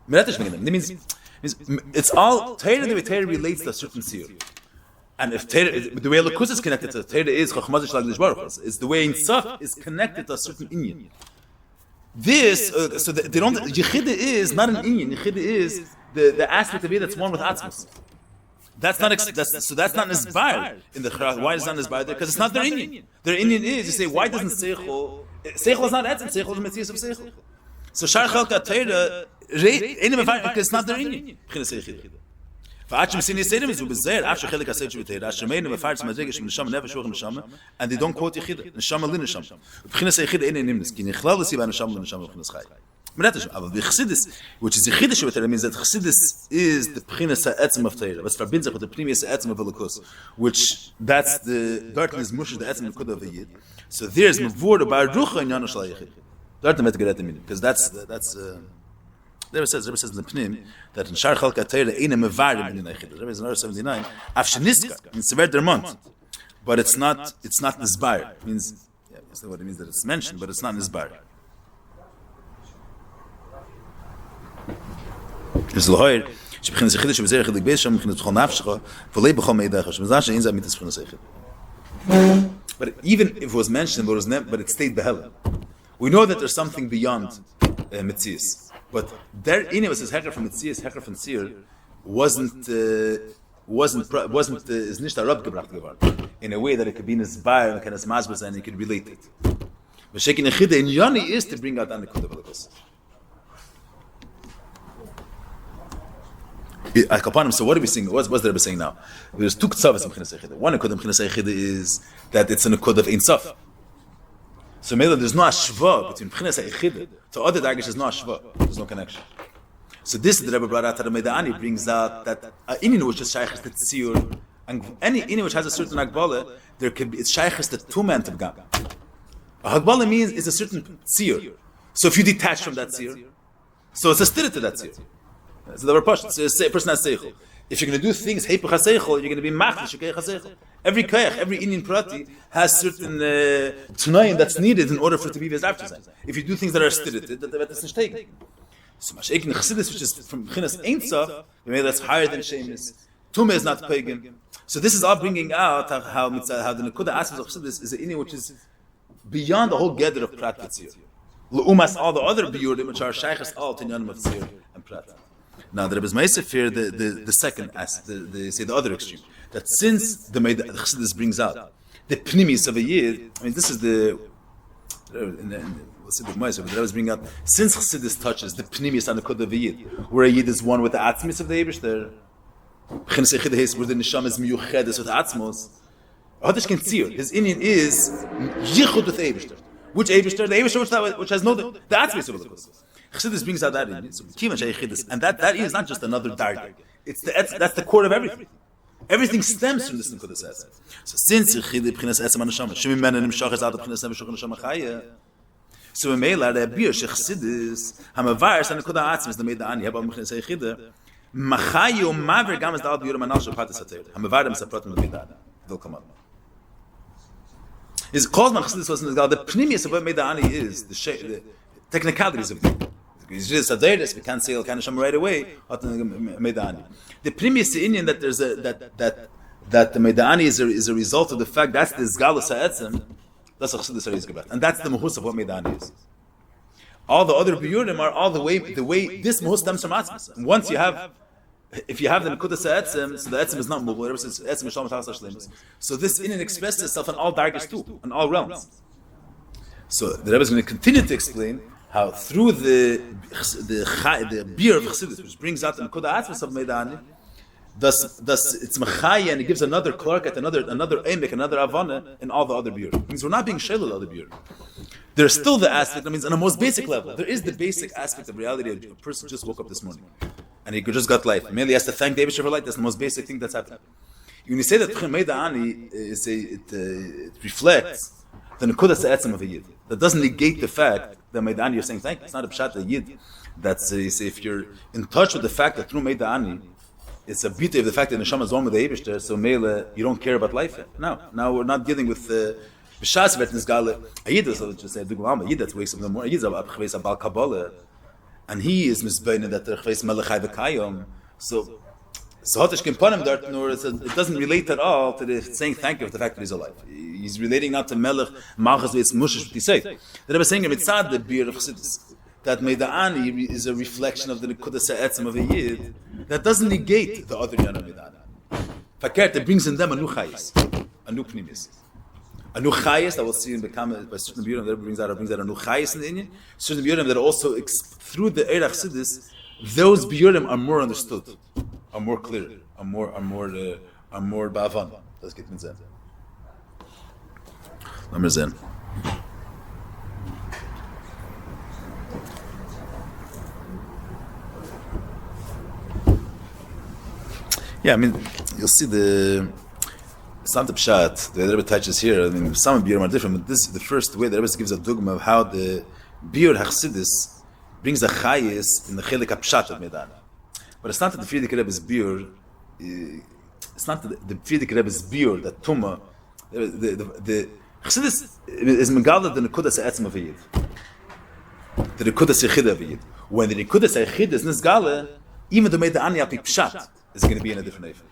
That means it's all Torah. The way Torah relates to a certain Shiur, and if Torah, the way Lakus is connected to Torah is Chachmaz Shlag Baruch. It's the way in Seif is connected to a certain Inyan. This, so they don't. Yechida is not an Inyan. Yechida is the aspect of it that's one with Atzmus. That's not inspired in the Chara. Why is it not inspired there? Because it's not their Inyan. Their Inyan is, you say, why doesn't Seichel is not Etzem, Seichel is Metzias of Seichel. So Shar Chalka Torah, because it's not their Inyan. And they don't quote Yechida. Neshama li Neshama. B'chinas HaYechida ain't nimnis. Ki nichlal l'si b'Neshama l'Neshama l'Chinas Chai. But Hachassidus, which is Yechidus of Torah, means that Hachassidus is the B'chinas HaEtzem of Torah. Was verbinds sich with the Pnimis HaEtzem of Elokus, which that's the darkness mushes the Etzem Nekuda of a Yid. So there's Mavur about Rucha in Inyona Shel Yechid. Darkness met get at the meaning because that's there it says in the Pnim that in Shar Chalka Torah ain't a Mevarim in Yechid. There is another 79. Afsheniska means Sever Dermont, but it's not Nizbar. Means that's not what it means that it's mentioned, but it's not Nizbar. It's Lohoir. She begins to Chiddush Bezer Chilik Beis Shem begins to Chol Nafshecha V'lei B'chol Meidach Hashem Zash Ein Zah Mitzvah B'chinas HaYechid. But even if it was mentioned, but it stayed Behel. We know that there's something beyond Metzias. But there in it says Hecher from Metzias, Hecher from Tzir wasn't is nicht Arab gebracht geworden in a way that it could be Nizbar and kind of Mazbaz and you could relate it. But Shekin Echida in Inyona is to bring out the Nekuda V'Lakus. So what are we saying? What's the Rebbe saying now? There's two ksavas in B'chinas Eichida. One Nekud in B'chinas Eichida is that it's a Nekud of Ein Sof. So maybe there's no ashva between B'chinas Eichida to other dargish. There's no ashva. There's no connection. So this the Rebbe brought out. The Meida'ani brings out that Inyona which is shaykhs the tziyur, and any Inyona which has a certain hagbala, there could be it's shaykhs the two-man tabgam. A hagbala means is a certain tziyur. So if you detach from that tziyur, so it's a stirit to that tziyur. So the Rapash, it's a person has seichel. If you're going to do things heipach haseichel, you're going to be machlish shekei haseichel. Every koyach, every Indian prati has certain tnayim that's needed in order for it to be after sein. If you do things that are stirited, that's not taken. So Mashiach in Hachassidus, which is from Chinas Ein Sof, that's higher than Shemus. Tumah is not pagan. So this is all bringing out how the Nekuda aspect of Hachassidus is an Inyona which is beyond the whole gather of Prat Tzir. L'umas all the other biyurim which are shaykhs all to Inyanim of Tzir and Prat. Now the Rebbe Meisef here the second aspect, the other extreme, that since the Hachassidus brings out the pnimis of a yid, I mean this is the let's see the Meisef, but the Rebbe is bringing out since Hachassidus touches the pnimis and the Nekuda of a yid, where a yid is one with the atzmis of the Eibishter, B'chinas Eichida is where the neshama is miyuchedes with atzmos. Hadish can see his Indian is yichud with Eibishter. Which Eibishter? The Eibishter which has no the atzmis of the Nekuda. Chassidus brings out that in. So and that is not just another dark. That's the core of everything. Everything stems from this Nekudas Etzem. So since B'chinas Etzem Neshama, Shemimena Nimshach is out of B'chinas Neshama Chaya. So in Meila the Abir Chassidus Hamavaris and Nekuda Atzem is the Meida'ani about B'chinas Eichida. Machayu Maver Gam is the Al B'Yurim Anal Shaphat Esater. Hamavarim Sapratim Meida'ani. They'll come out. Is called Chassidus was in the Pnimius of what Meida'ani is the technicalities of it. It's just a deiris, we can't say al kanasham right away. The premise Indian that there's that the Meida'ani is a result of the fact that's the Zgalus ha'etzem, that's a Chassidus HaRizgabat. And that's the Mahus of what Meida'ani is. All the other Biyurim are all the way this Mahus stems from Atzmas. And once if you have the Nekudas ha'etzem, so the etzem is not movable, etzem is shalom shlemus. So this Indian expresses itself in all dargis too, in all realms. So the Rebbe is going to continue to explain how through the beer of Chassidus, which brings out the Nekuda Atzmas of Meida'ani, thus it's Machaya, and it gives another Clarkat, another Emek, another Avana in all the other beer. It means we're not being Shel of other beer. There's still the aspect, that means on a most basic level, there is the basic aspect of reality. A person just woke up this morning, and he just got life. Merely has to thank David for life. That's the most basic thing that's happening. When you say that Meida'ani, it reflects the Nekudas Etzem of a Yid. That doesn't negate the fact that Meida'ani, you're saying thank you. It's not a pshat a Yid. That's you say if you're in touch with the fact that through Meida'ani, it's a beauty of the fact that Neshama is one with the Eibishter, so Mele, you don't care about life. Now we're not dealing with B'shas Vet Nizgale. A Yid is, let's just say, a Yid that wakes up in the morning, a Yid is a Chveis Abal Kabbalah, and he is misbeinen that the Chveis Melechai V'Kayom. So Hotish Kimponim Dart Nur, it doesn't relate at all to the saying thank you for the fact that he's alive. He's relating now to Melech Malchus V'Etz Mushish B'Tisei. The Rebbe is saying mitzad the beer of Chassidus that Meida'ani is a reflection of the Nekudas Ha'etzem of a Yid that doesn't negate the other Yana Meida'ani. Fakert, it brings in them a new chayis, a new pnimis. A new chayis that we'll see in the comment by certain B'Yurim that brings out a new chayis in the Indian. Certain B'Yurim that also, through the Eir Chassidus, those B'Yurim are more understood, are more clear, are more ba'avan. Let's get in Zen. Number Zen. Yeah, I mean, you'll see it's not the pshat, the Rebbe touches here. I mean, some B'Yurim are different, but this is the first way the Rebbe gives a dogma of how the Biur Hachassidus brings a chayis in the chelik pshat of Meida'ani. But it's not that the Frierdiker Rebbe's Biur, it's not the Frierdiker Rebbe's Biur, that Tumah, the Hachassidus is megala the Nekudas Ha'etzem of a Yid. The Nekudas Yechida of a Yid. When the Nekudas Yechida is Nizgala, even the Meida'ani Api Pshat is going to be in a different Eifer.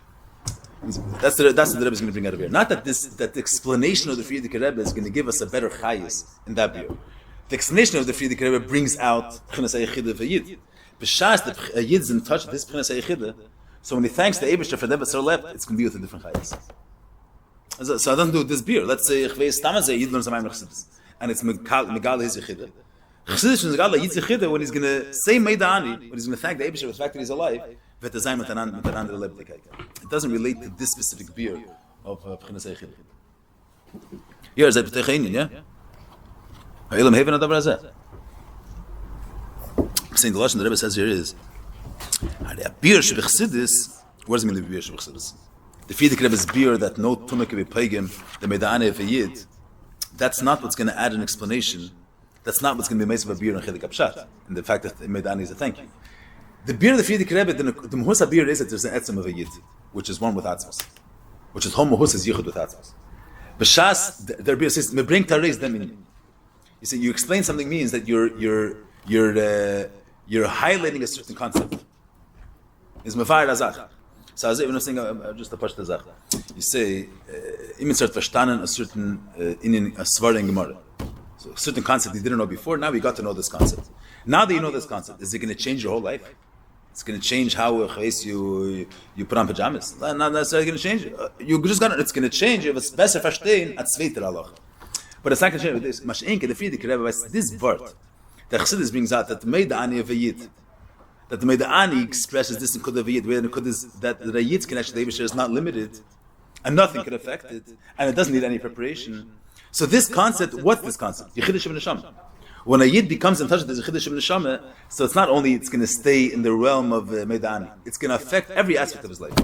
That's what the Rebbe is going to bring out of here. Not that the explanation of the Frierdiker Rebbe is going to give us a better chayis in that Biur. The explanation of the Frierdiker Rebbe brings out B'chinas Ha'yechida of a Yid. B'shas the Yid is in touch with this B'chinas Ha'yechida, so when he thanks the Eibishter for them that's left, it's going to be with a different chayis. So I don't do this beer. Let's say Chveis Tamazeh Yid learns Amayim Chassidus, and it's Megal his Yechida. Chassidus is Megal Yid's Yechida when he's going to say Meida'ani, when he's going to thank the Eibishter for the fact that he's alive. It doesn't relate to this specific beer of B'chinas Eichid. Here, is that B'tech Inyan, yeah? Ha'elam Heven Adavar Hazeh. I'm saying the Lashon the Rebbe says here is, a beer Sheb'chassidus, what does it mean to be beer Sheb'chassidus? The Frierdiker Rebbe's beer that no Tumah can be pagan, the Meida'ane of a Yid, that's not what's going to add an explanation. That's not what's going to be made of a beer in Chelik Apshat, and the fact that Meida'ane is a thank you. The beer of the Frierdiker Rebbe, the Mahus beer is that there's an etzem of a Yid, which is one with Atzmos, which is Hom Mahus is Yichud with Atzmos. B'Shas, their beer says, "Me bring tareis them in." You see, you explain something means that you're highlighting a certain concept. Is mevar azach. So as I'm saying, just a pashta azach. You say, "Imitzert verstanden a certain in a svara in Gemara." So a certain concept you didn't know before. Now we got to know this concept. Now that you know this concept, is it going to change your whole life? It's going to change how you put on pajamas. Not necessarily going to change. You just got it. It's going to change. You have a besser verstehen at zweiter Allah. But it's not going to change with this. Mashenke the Frierdiker Rebbe was this word. The Hachassidus brings out that the Meida'ani of a Yid, that the Meida'ani expresses this in Kud of a Yid, where the Kud is that the Yid's connection to the Eibusher is not limited, and nothing can affect it, and it doesn't need any preparation. So this concept, what's this concept? Yechidush Neshama. When a Yid becomes in touch with the Yechidush Neshama, so it's not only it's going to stay in the realm of Meida'ani, it's going to affect every aspect of his life.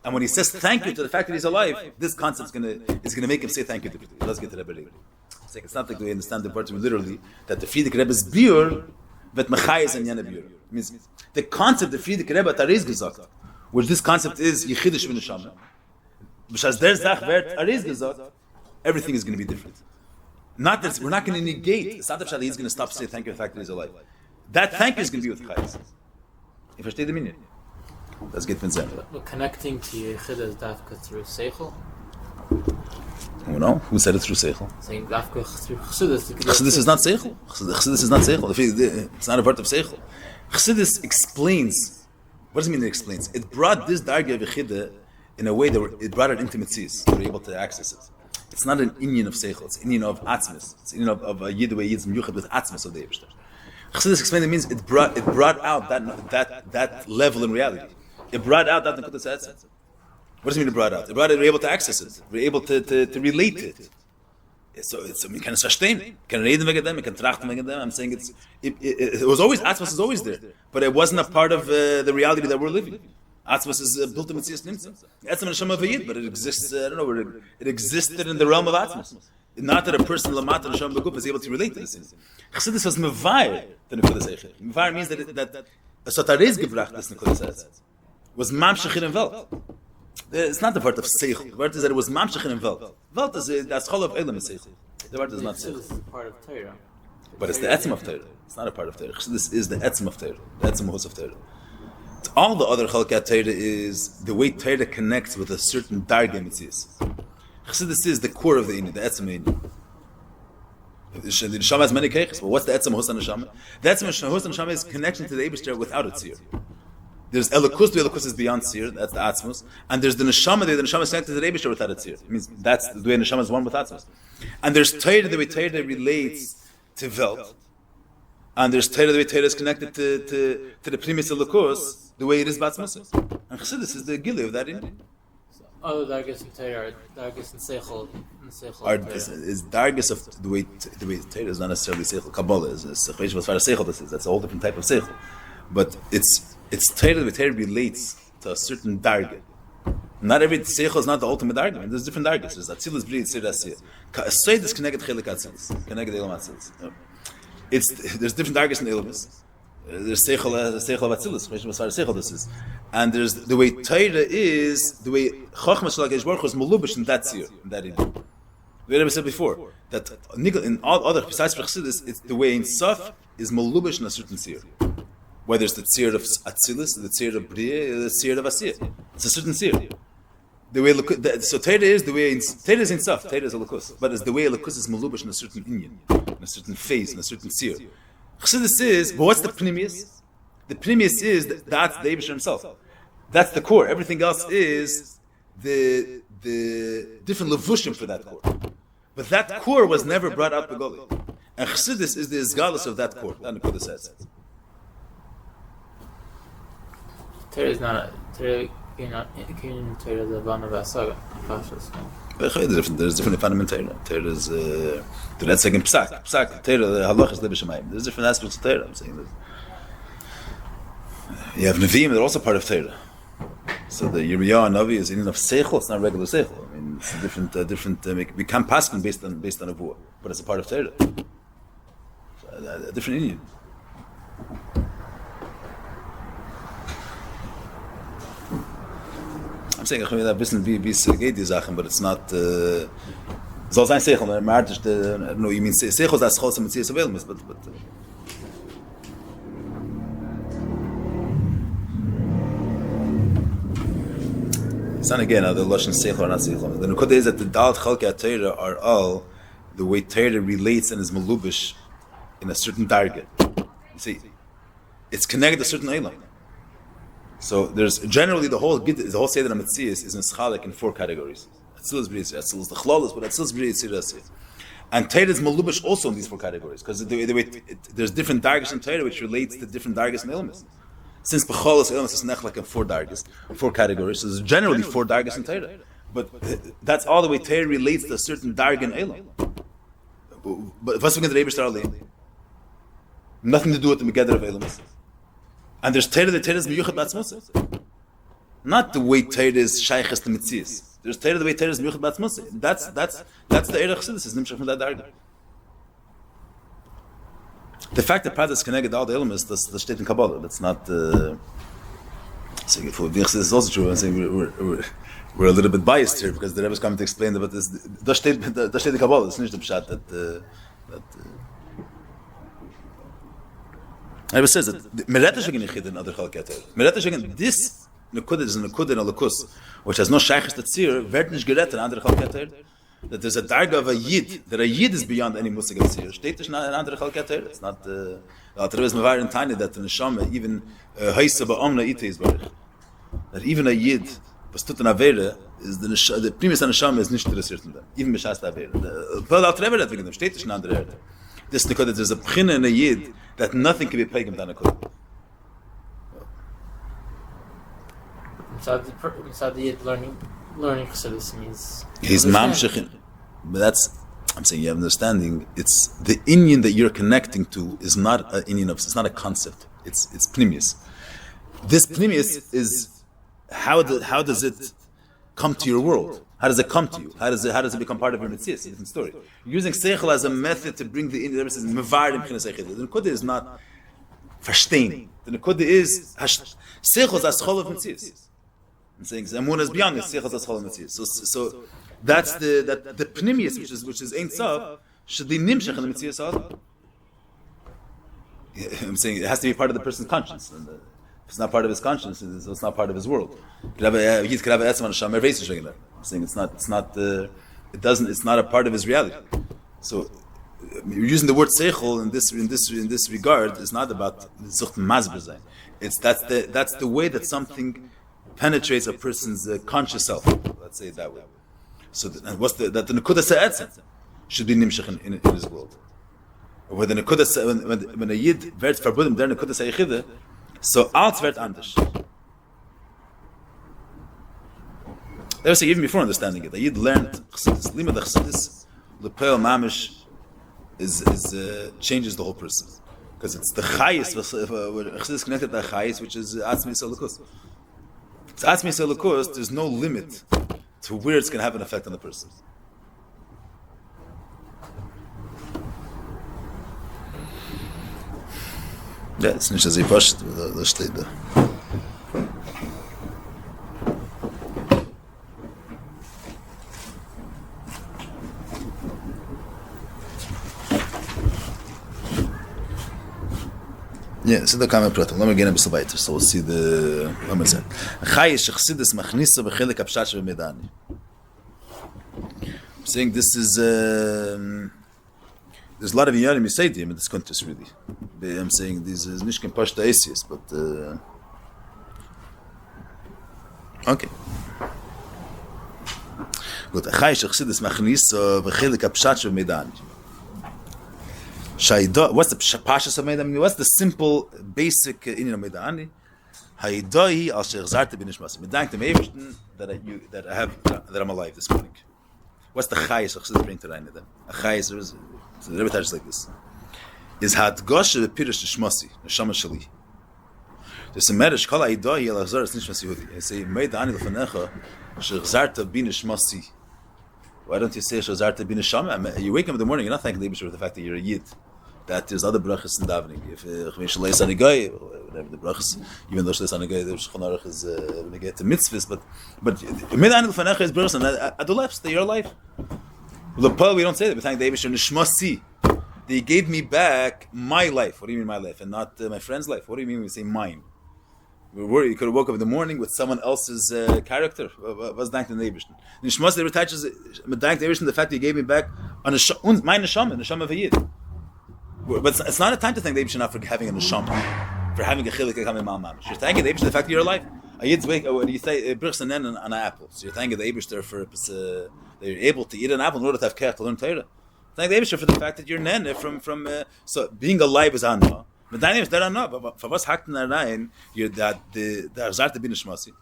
And when he says thank you to the fact that he's alive, this concept is going to make him say thank you to people. Let's get to Rebbe later. It's not like the way we understand the part literally, that the Frierdiker Rebbe's biur, that mechayes and yana biur. Means the concept of the Frierdiker Rebbe Tariz gesagt, which this concept is Yechidush Neshama. Because there's that where Tariz gesagt, everything is going to be different. Not that we're not going to negate. It's not that he's going to stop saying thank you for the fact that he's alive. That thank you is going to be with chayes. You verstehe the meaning? Let's get from Zen.
But connecting to Yechid is dafka through Seichel?
No, who said it through Seichel?
Saying dafka through Chassidus.
Chassidus is not Seichel. Chassidus is not Seichel. It's not a part of Seichel. Chassidus explains. What does it mean it explains? It brought this darga of Yechid in a way that it brought it intimacies. They were able to access it. It's not an Inyan of Seichel, it's an Inyan of Atzmis. It's an Inyan of a Yid where Yid's Miyuchad with Atzmis of the Eibusher. Chassidus explained it means it brought out that level in reality. It brought out that Nekudas Atzmis. What does it mean it brought out? It brought it, we're able to access it. We're able to relate to it. So we can sustain. We can read them again, we can tracht them again. I'm saying it was always, Atzmis is always there. But it wasn't a part of the reality that we're living. Atzmas is built in Metzias Nimtza. Etzem Neshama of a Yid, but it exists, I don't know, it existed in the realm of Atzmas. Not that a person, Lamata Neshama Begup, is able to relate to this. Chassidus was Mevair, the Nekudas Eichid. Mevair means that a Sotares gebracht, this Nekudas Eichid, was Mamshech in Welt. It's not the word of Seichel. The word is that it was Mamshech in Welt. Welt is the Aschol of Elam is Seichel. The word is not Seichel.
This is part of Torah.
But it's the Etzem of Torah. It's not a part of Torah. Chassidus is the Etzem of Torah. The Etzem Mahus of Torah. All the other Chalkat Torah is the way Torah connects with a certain darga mitzvahs. Chassidus is the core of the Inyona, the etzem Inyona. The Neshama has many keiches, but what's the etzem Mahus Neshama? The etzem Mahus Neshama is connection to the Eibusher without a tzir. There's Elokus, the Elokus is beyond tzir, that's the Atzmos, and there's the Neshama, the Neshama is connected to the Eibusher without a tzir. It means that's the way Neshama is one with Atzmos. And there's Torah, the way Torah relates to Welt, and there's Torah, the way Torah is connected to the Primus Elokus, the way it is Batzmos. And Chassidus is the Gili of that Inyan.
Other dargis in Torah are dargis in Seichel.
Is dargis of the way Torah is not necessarily Seichel. Kabbalah is Seichel as far as Seichel this is. That's a whole different type of Seichel. But it's Torah, the way Torah relates to a certain darga. Not every Seichel is not the ultimate darga. There's different dargas. There's Atzilus, Bri, Tzir, Asiyah. Ka'asayid is connected Chelik Atzilus. Connected Elam Atzilus. There's different dargas in Elamis. There's Seichel of Atzilus, as far as Seichel this is. And there's the way Torah is, the way Chochmah Shel HaKadosh Baruch Hu is Melubish in that tzir, in that Inyona. We had said before, that in all other, besides for Chassidus, it's the way in Seif is Melubish in a certain tzir. Whether it's the tzir of Atzilus, the tzir of Bria, or the tzir of Asiyah. It's a certain tzir. The way so Torah is the way Torah is in Seif, Torah is a Lakus. But it's the way a Lakus is Melubish in a certain Inyan, in a certain phase, in a certain tzir. Chassidus is, but what's the Pnimius? The Pnimius is that's the Eibusher himself. That's the core. Everything else is the different levushim for that core. But that core was never brought out begoli. And Chassidus is the izgalus of that core. That Nekudas says.
Torah is not a Torah. Communion Torah is a bana v'asaga. Cautious.
There's different fundamental Torah is that's like in psak Torah the halach is libeshamayim. There's different aspects of Torah. I'm saying that you have neviim, they're also part of Torah. So the Yirmiyah Navi is in of seichel. It's not regular seichel. I mean, it's a different. We can't pass them based on a vua, but it's a part of Torah. A different Indian. I'm saying I mean that wissen wie es geht die Sachen, but it's not. Soll sein seichel. No, you mean seichel that's chosam and seichel velmis, but. It's not again the lashon seichel or not seichel. The nukuda is that the dalat chalkei Torah are all the way Torah relates and is malubish in a certain target. You see, it's connected to a certain elam. So there's generally the whole Seder HaMetzias is mischalek in 4 categories. Atzilus b'rei Yitzir, Atzilus the chlolus, but Atzilus b'rei Yitzir. And Torah is malubish also in these 4 categories because there's different dargis in Torah which relates to different dargis and elements. Since B'cholos Ilmas is nechlek in 4 dargis, 4 categories, so there's generally 4 dargis in Torah. But that's all the way Torah relates to a certain darg and elam. But what's going to the Rebbe nothing to do with the Megedder of Elamis. And there's Torah, the Torah is miyuchat b'atzmoseh. Not the way Torah is shayches to mitzias. There's Torah, the way Torah is miyuchat b'atzmoseh. That's the Eirach Hachassidus, is nimshach from that darga. The fact that Prat is connected to all the elements, that's the state in Kabbalah. That's not. Saying for the Hachassidus is also true. I'm saying we're a little bit biased here because the Rebbe is coming to explain about this. The state in Kabbalah. It's not the pshat that. Rebbe says that Mereta Shegin Yichid in other Chalkei Torah. Mereta Shegin, this Nekudah is a Nekudah in Alakus, which has no Shaychus to Tzir, wird nicht gerettet in other Chalkei Torah. That there's a darga of a Yid, that a Yid is beyond any Musig of Tzir. Steht nicht in other Chalkei Torah. It's not, the Rebbe is Mevar in Tanya that the Neshama, even Haisa Ba'omna Ite is Barich. That even a Yid, was tut an Avere, is the primus an Neshama is nicht interessiert in them. Even B'shas the Avere. But the Rebbe that we them, steht nicht in other Erde. This Nekudah, there's a Pchina in a Yid, that nothing can be pagan than a Nekudah.
So the Yid learning Chassidus means
he's mamshechin. But that's, I'm saying you have understanding. It's the Inyan that you're connecting to is not an Inyan of, it's not a concept. It's pnimius. This pnimius is how does it come to your world? How does it come to you? How does it become part of your mitzvah? It's a different story. You're using seichel as a method to bring the Inyan. The nekudah is not verstehen. The nekudah is seichel is aschol of mitzvah. I'm saying Amun is beyond it. Seichel is aschol of mitzvah. So that's the pnimius which is Ein Sof should be nimshach in the mitzvah. I'm saying it has to be part of the person's conscience. And if it's not part of his conscience, it's not part of his world. I'm saying it's not a part of his reality. So you're using the word seichel in this regard is not about zucht mazber sein. That's the way that something penetrates a person's conscious self. Let's say it that way. So what's that the nekudah se'etzem should be nimshach in his world. When the nekudah when a yid wird verbunden der nekudah se'echide, so alt wird anders. They say even before understanding it, the yid learned Chassidus. Limud Chassidus, lepel mamish is changes the whole person because it's the chayis. Chassidus connected to the chayis, which is atzmi selikus. It's atzmi selikus. There's no limit to where it's going to have an effect on the person. Yeah, it's nicht as ich passt, da steht da. Yeah, so da kam ein Pratum. Lass mal gehen ein bisschen weiter, so we'll see the... Lass mal sehen. Chayish Chassidus machnisa b'chelik apshat sheb'medani. I'm saying this is... there's a lot of Iyar Misaidim in this Kuntres, really. I'm saying this is Nishkin Pashta Esius, but... okay. Good. Chayish Chassidus machnisa b'chelik apshat sheb'medani. What's the pashas of Meidani? What's the simple, basic Inyona Meidani? Haydahi al shechzarte b'nishmasi. Medank dem Eibishten that I'm alive this morning. What's the chayis Hachassidus bring to Reine then? A chayis, the Rebbe touches like this. Is hadgoshe b'pirish nishmasi, neshama sheli. There's a medrash kol haydahi al achzaras nishmasi Yehudi. I say, made ani lefanecha shechzarte b'nishmasi. Why don't you say shechzarte b'nishama? You wake up in the morning, you're not thanking the Eibishter for the fact that you're a yid. That there's other brachas in davening. If Shalei Sanigai, whatever the brachas, even though Shalei Sanigai, the Shulchan Aruch is when they get to mitzvahs, but Mid Anil Fanecha is brachas, and Adolefs, they're your life. The Paul, we don't say that. We thank the Eibishter Nishmasi. They gave me back my life. What do you mean my life, and not my friend's life? What do you mean when we say mine? We're worried. You could have woke up in the morning with someone else's character. Was thanked the Eibishter. Nishmasi, they attaches thank the Eibishter the fact that he gave me back on my neshama of a yid. But it's not a time to thank the Eibishter for having a neshama, for having a chilik coming mal mamish. You're thanking the Eibishter the fact that you're alive. A yid's wake. When you say brichs and on an apple, so you're thanking the Eibishter for they're able to eat an apple in order to have kech to learn Torah. Thank the Eibishter for the fact that you're nen from so being alive is anna. But that is that anna. But for what's hakten arayin, you're that the azarte bin nishmasi.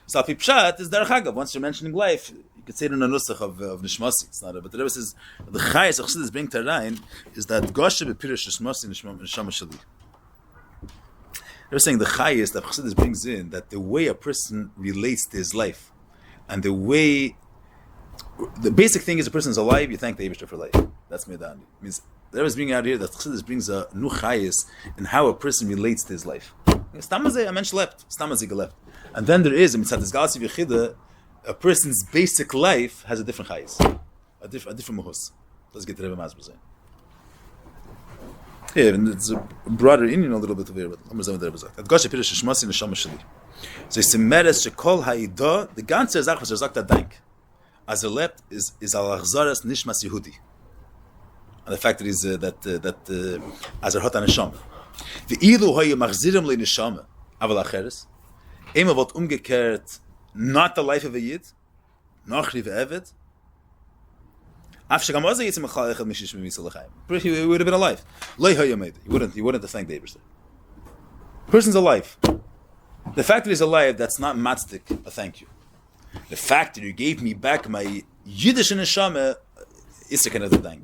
So pipshat is derech hagav. Once you're mentioning life, you could say it in a nusach of nishmasi. It's not, but the Rebbe says the chayes Hachassidus bring to Rein is that goshe b'pirish nishmasi neshama sheli. They're saying the chayes that Hachassidus brings in that the way a person relates to his life, and the way the basic thing is a person is alive, you thank the Eibishter for life. That's medani. Means the Rebbe is bringing out here that Hachassidus brings a new chayes in how a person relates to his life. Stamazeh a mensch lebt, stamazeh gelebt. And then there is, a person's basic life has a different chayis, a different mahus. Let's get to Rebbe Masber saying. Yeah, and it's a broader Inyan a little bit of here, but I'm going to Rebbe sagt. At Goshe Pirish Shmasi Neshama Sheli. So it's a meres shekol ha'ida, the ganze Zach was sagt dank. As a lept is al achzaras nishmas Yehudi. And the fact that is that as a hot neshama. The ilu hoye machzirim le neshama, aval acheres. Ema wird umgekehrt, not the life of a yid, nachri ve'eved. Afshagam oza yitzim achal echad mishish mimisa l'chaim. He would have been alive. Loi hoye made. He wouldn't have thanked the Eibishter. Person's alive. The fact that he's alive, that's not matzdik, a thank you. The fact that you gave me back my Yiddish neshama is a kind of thank.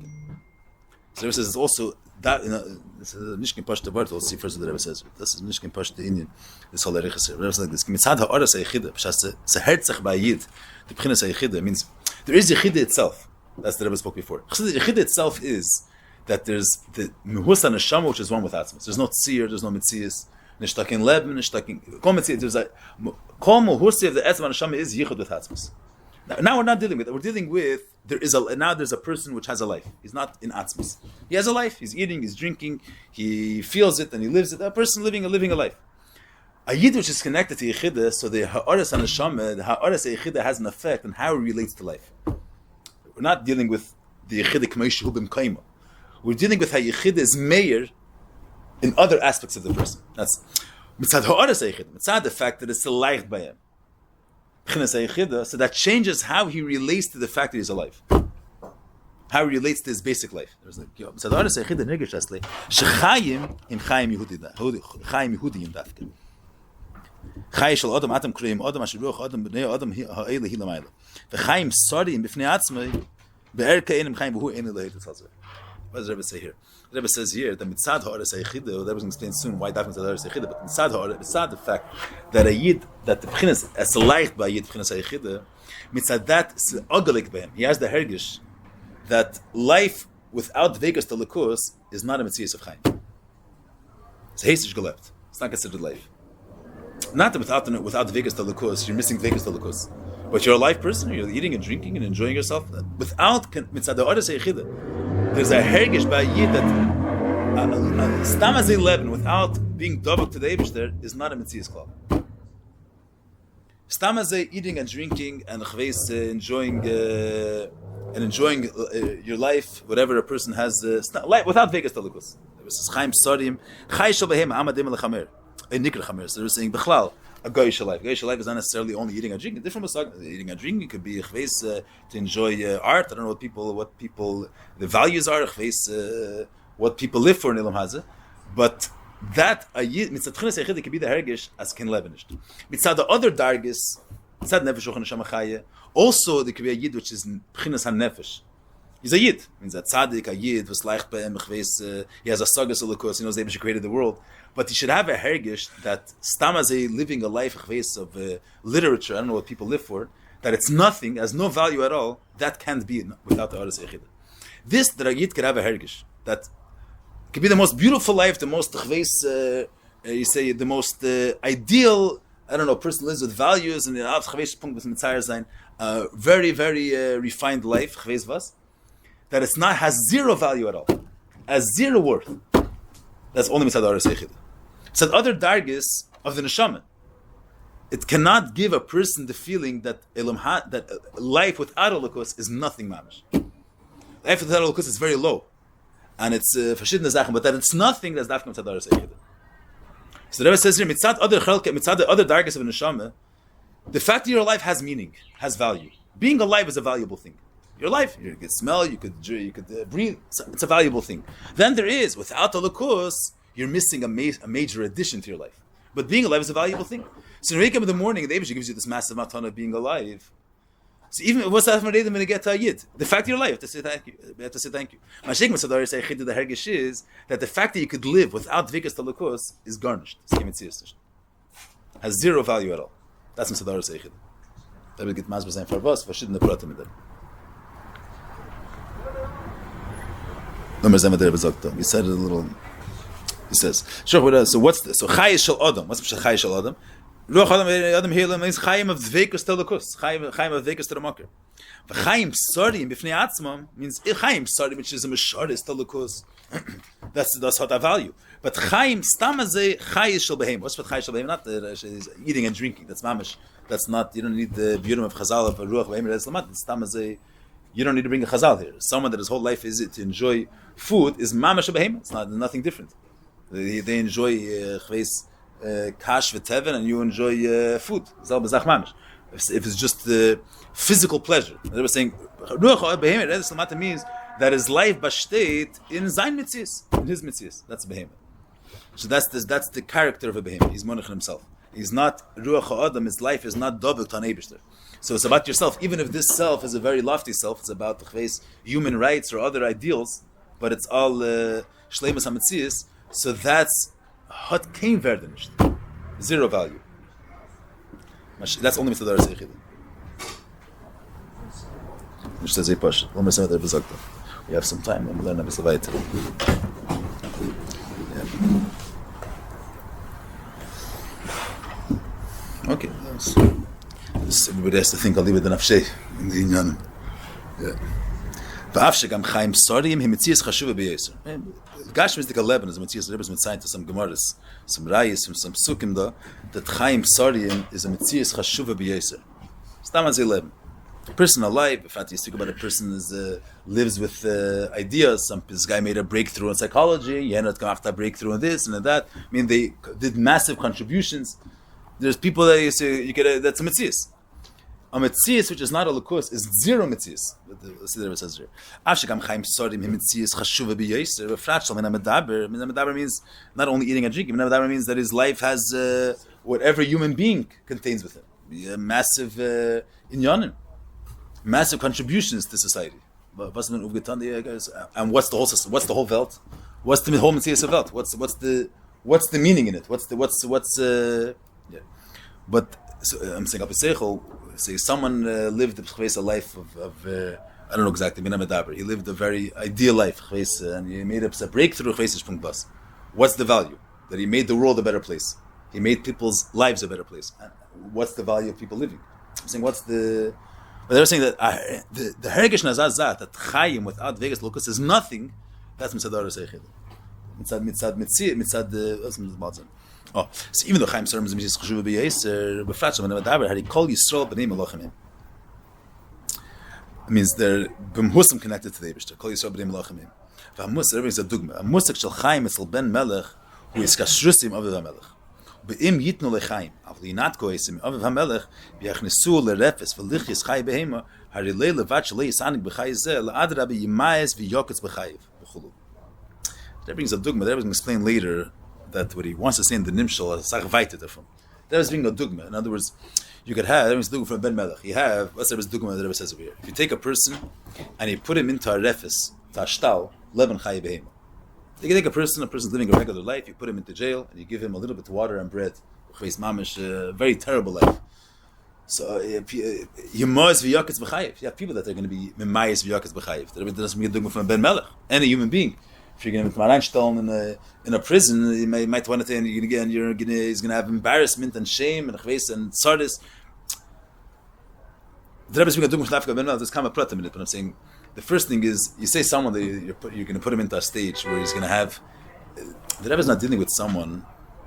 So the Rebbe says it's also that this is a Mishkin Pashta Bart. We'll see first what the Rebbe says. This is Mishkin Pashta Inyan. This whole Erichas. The Rebbe says like this: Mitzad ha'oras ha'yichida, b'shas sehertzach ba'yid. The b'chinas ha'yichida means there is yichida itself. That's the Rebbe spoke before. Yichida itself is that there's the mehusa neshama, which is one with atzmas. There's no tzir, there's no mitzias. Nishtakin leb, nishtakin kol mitzias. There's a kol mehusa of the etzma neshama is yichud with atzmas. Now we're not dealing with that. We're dealing with there's a person which has a life. He's not in atzmas. He has a life. He's eating. He's drinking. He feels it and he lives it. A person living a life. A yid which is connected to yichida, so the ha'aras and neshama, the ha'aras yichida has an effect on how it relates to life. We're not dealing with the yichida k'meish hu b'mkayma. We're dealing with how yichida is Meir in other aspects of the person. That's mitzad ha'aras yichida. Mitzad the fact that it's still leicht by him. So that changes how he relates to the fact that he's alive. How he relates to his basic life. What does the Rebbe say here? The Rebbe says here that mitzad ha'aras ha'yichida, the Rebbe will explain soon why that mitzad ha'aras ha'yichida, but mitzad the fact that a yid, that the b'chinas, as a leicht by yid b'chinas ha'yichida, mitzad that is ogalik by him. He has the hergish that life without vegas telekus is not a mitzvah of chaim. It's hasish gelebt. It's not considered life. Not that without vegas telekus, you're missing vegas telekus. But you're a live person, you're eating and drinking and enjoying yourself. Without mitzad ha'aras ha'yichida, there's a hergish by yid that stamazei leben without being doubled to the Eibishter is not a mitzias klal. Stamazei eating and drinking and enjoying your life, whatever a person has without vegas talikus. There was chaim sodim chay shel behem amadim lechamer a nikr chamer. So they were saying bechlal a goyish life. Goyish life is not necessarily only eating and drinking. Different eating and drinking could be to enjoy art. I don't know what people the values are. What people live for in Ilam Hazeh, but that a yid mitzad tchinas haychida can be the hergish as ken levenished. Mitzad the other dargis, mitzad nefesh uchan neshama chaya, also there could be a yid which is tchinas hanefesh. He's a yid, means that tzaddik, a yid, was leicht be'em, he has a sagas holocaust, he knows that he created the world, but he should have a hergish that stamazay living a life of literature, I don't know what people live for, that it's nothing, has no value at all, that can't be without the Aras Echida. This, that a yid could have a hergish, that could be the most beautiful life, the most, the most ideal, I don't know, person lives with values, and the very, very refined life, that it's not, has zero value at all, has zero worth. That's only mitzad Aras Echida. Mitzad other dargis of the neshama, it cannot give a person the feeling that life without Holocaust is nothing mamish. Life without Holocaust is very low, and it's verschiedene Sachen, but that it's nothing. That's dafka mitzad Aras Echida. So the Rebbe says here, mitzad the other dargis of the neshama, the fact that your life has meaning, has value. Being alive is a valuable thing. Your life, you could smell, you could breathe. It's a valuable thing. Then there is, without the Holocaust, you're missing a major addition to your life. But being alive is a valuable thing. So when you wake up in the morning, the Eibush gives you this massive matana of being alive. So even what's that when you get to a yid? The fact that you're alive, you have to say thank you. You have to say thank you. Mashik Masadar say the hergish is that the fact that you could live without Vikas Holocaust is garnished. Has zero value at all. That's Masadar say chid. That will get mazbah zayin farvas. Verschiedene pratim mit dem. He said it a little. He says, so what's this? So Chai Shel Adam. What's Chai Shel Adam? Ruach Adam Helam means Chaim of Dveikus Telakus. Chaim of Dveikus Telamakir. Chaim Sarim Bifnei Atzmam means Chaim Sarim, which is a Mesharis Telakus. That's what I value. But Chaim Stamazeh Chai Shel Behem. What's Chai Shel Behem? Not eating and drinking. That's mamish. That's not. You don't need the beauty of Chazal of Ruach Behem. That's Lamat. It's Stamazeh. You don't need to bring a chazal here. Someone that his whole life is to enjoy food is mamash behem. It's nothing different. They enjoy kash v'teven, and you enjoy food. If it's just physical pleasure, they were saying ruach behem means that his life bashteit in zayin mitzias, in his mitzias. That's behem. So that's the character of a behem. He's monach himself. He's not ruach adam. His life is not double to an eibishter. So it's about yourself, even if this self is a very lofty self, it's about human rights or other ideals, but it's all shleimus hametzias. So that's hot kein werden nicht, zero value. That's only mitzvah Aras Echida. We have some time. We'll learn a bit weiter. Okay. Everybody has to think, I'll leave it in Nafshei, in the Inyona. V'af shegam chaim sarim he mitzias chashuva b'yeser. Gash mystic 11 is a mitzias, the Rebbe's mitzayim to some gemaras, some rayis, some psukim da, that chaim sarim is a mitzias chashuva b'yeser. Stam az 11. A person alive, in fact, you speak about a person who lives with ideas. This guy made a breakthrough in psychology, he ended up after a breakthrough in this and in that. I mean, they did massive contributions. There's people that you say, that's a mitzias. A mitzias which is not a lukus is zero mitzias. The Siddur says here. Afshikam chaim sorim he mitzias chashuva b'yoser. B'fratshal min ha-medaber. Min ha-medaber means not only eating and drinking. Min ha-medaber means that his life has whatever human being contains within. Massive Inyona, massive contributions to society. And what's the whole system? What's the whole Welt? What's the whole mitzias of Welt? What's the meaning in it? Yeah. But so, I'm saying, say someone lived a life of I don't know exactly, he lived a very ideal life, and he made a breakthrough. What's the value? That he made the world a better place. He made people's lives a better place. And what's the value of people living? I'm saying, what's the... But they were saying that the hergish nazazat, that chayim without Vegas locus is nothing. That's mitzad Aras Echida. Mitzad oh, so even though Chaim Sarim is mitzvah chashuva b'yeser, b'fratshel min ha-medaber, had he called Yisrael b'nei malachim. It means they're b'mhusim connected to the Eibishter. Call Yisrael b'nei malachim. V'hamus, everything is a dugma. A musik shel Chaim etzel ben melech, who is kashrusim aviv ha-melech. Be'im yitnu lechaim, av li'inat koesim aviv ha-melech, v'yachnesu l'refes v'lichis chay behema, harilei levat shalei yisanik b'chay zeh, la'adrabi yimayes v'yoketz b'chayiv. That brings a dugma. That was going to explain later that what he wants to say in the Nimshal is Sachvaitet davon. That was being a dogma. In other words, you could have, that was dogma from Ben Melech. You have, what's the dogma that Rebbe says over here? If you take a person and you put him into a refes, to a shtal, leben chayi behema. You can take a person's living a regular life, you put him into jail, and you give him a little bit of water and bread. Mamish, a very terrible life. So, you have people that are going to be memayis v'yaketz b'chayiv. That doesn't mean a dogma from Ben Melech. Any human being. If you're going to reinstellen in a prison, you might want to say he's going to have embarrassment and shame and chves and sardis. The Rebbe is speaking of dogma Ben Melech. There's kind of a plot a minute, but I'm saying the first thing is you say someone that you're going to put him into a stage where he's going to have. The Rebbe is not dealing with someone.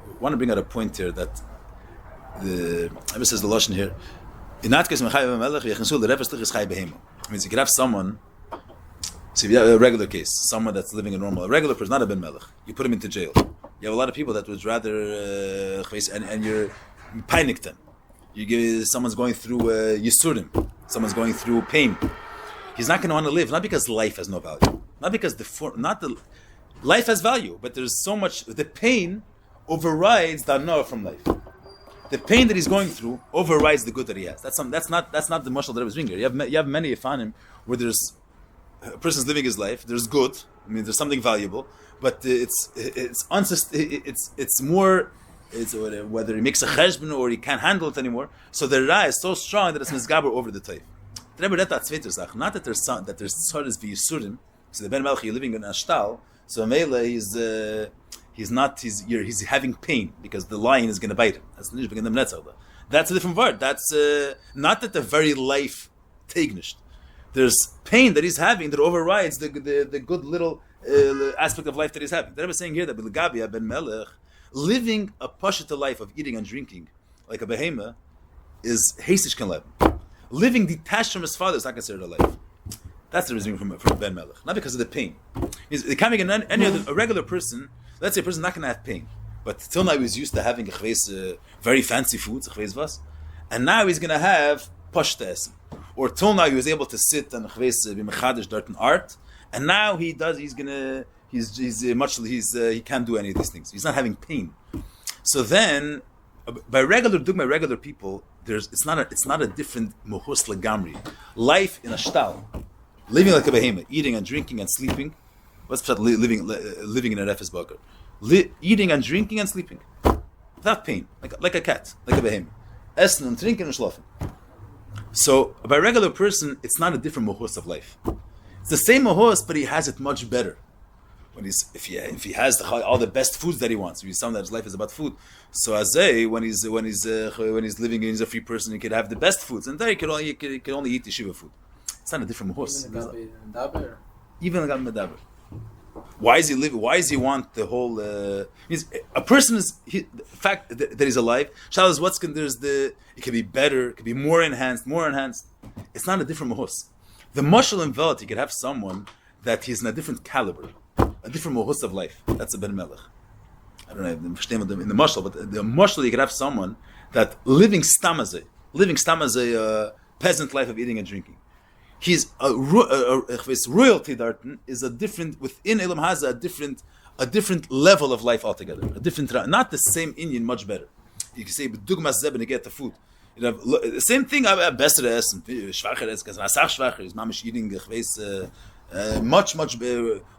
I want to bring out a point here that the Rebbe says the lashon here. In that case, the Rebbe means you could have someone. So if you have a regular case, someone that's living a normal, a regular person, not a Ben Melech, you put him into jail. You have a lot of people that would rather, and you're panicked them. You give someone's going through Yisurim, someone's going through pain. He's not going to want to live, not because life has no value, not because life has value, but there's so much, the pain overrides the hana from life. The pain that he's going through overrides the good that he has. That's not the mashal that I was bringing here. You have many ifanim where there's a person's living his life. There's good. I mean, there's something valuable, but it's more. It's whether he makes a cheshbon or he can't handle it anymore. So the ra is so strong that it's misgaber over the taif. Not that there's tzaris v'yisurim. So the Ben Melech, you're living in a shtal. So Mele, he's having pain because the lion is going to bite him. That's a different word. That's not that the very life teignished. There's pain that he's having that overrides the good little aspect of life that he's having. The Rebbe is saying here that Bilgabia Ben Melech, living a pashita life of eating and drinking like a behema is hasish kan leben. Living detached from his father is not considered a life. That's the reason from Ben Melech, not because of the pain. He's coming in any other a regular person. Let's say a person not going to have pain, but till now he was used to having very fancy foods, and now he's going to have pashta essen. Or till now he was able to sit and be mechadish dirt and art, and now he can't do any of these things. He's not having pain. So then, by regular people, it's not a different mohus legamri. Life in a shtal, living like a behemoth, eating and drinking and sleeping. What's living in a refes baker? Eating and drinking and sleeping without pain, like a cat, like a behemoth. Essen and drinking and schlafen. So, by a regular person, it's not a different mohus of life. It's the same mohus, but he has it much better. If he has all the best foods that he wants, we sound that his life is about food. So when he's living, he's a free person. He could have the best foods, and there he could only eat yeshiva food. It's not a different mohus. Even the medaber. Why is he living? Why does he want the whole? A person the fact that he's alive. Shal is it could be better, it could be more enhanced. It's not a different mahus. The mashal and velt, you could have someone that he's in a different caliber, a different mahus of life. That's a Ben Melech. I don't know in the mashal, but the mashal you could have someone that living stamazeh, a peasant life of eating and drinking. He's royalty darten is a different within Elam Haza a different level of life altogether. A different, not the same Indian, much better. You can say dugmas zeben to get the food. You have the same thing. Besser essen, schwacher essen, because masach schwacher is mamish eating much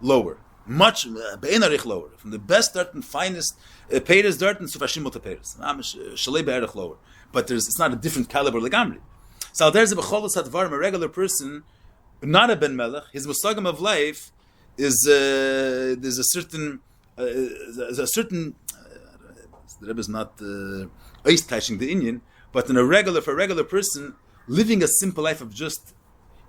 lower, much beinarich lower from the best darten, finest peiros darten to fashimot peiros. Mamish shalei be'erich lower, but it's not a different caliber legamri. So there's a becholos hadvarim, a regular person, not a Ben Melech. His musagim of life is there's a certain the Rebbe is not ice touching the Indian, but for a regular person living a simple life of just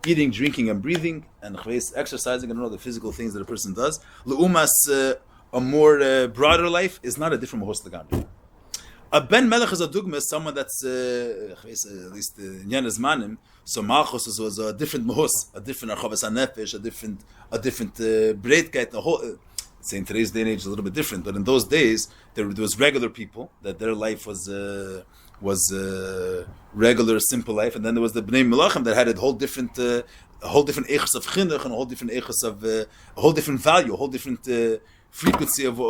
eating, drinking, and breathing, and exercising, and all the physical things that a person does. Leumas a more broader life is not a different mahos legamri. A Ben Melech is a dugma, someone that's at least Inyona zmanim. So Malchus was a different mahus, a different archavas hanefesh, a different breitkeit. The whole say in today's day and age a little bit different, but in those days there was regular people that their life was regular, simple life, and then there was the Bnei Melachim that had a whole different echos of chinuch and a whole different echos of a whole different value, a whole different frequency of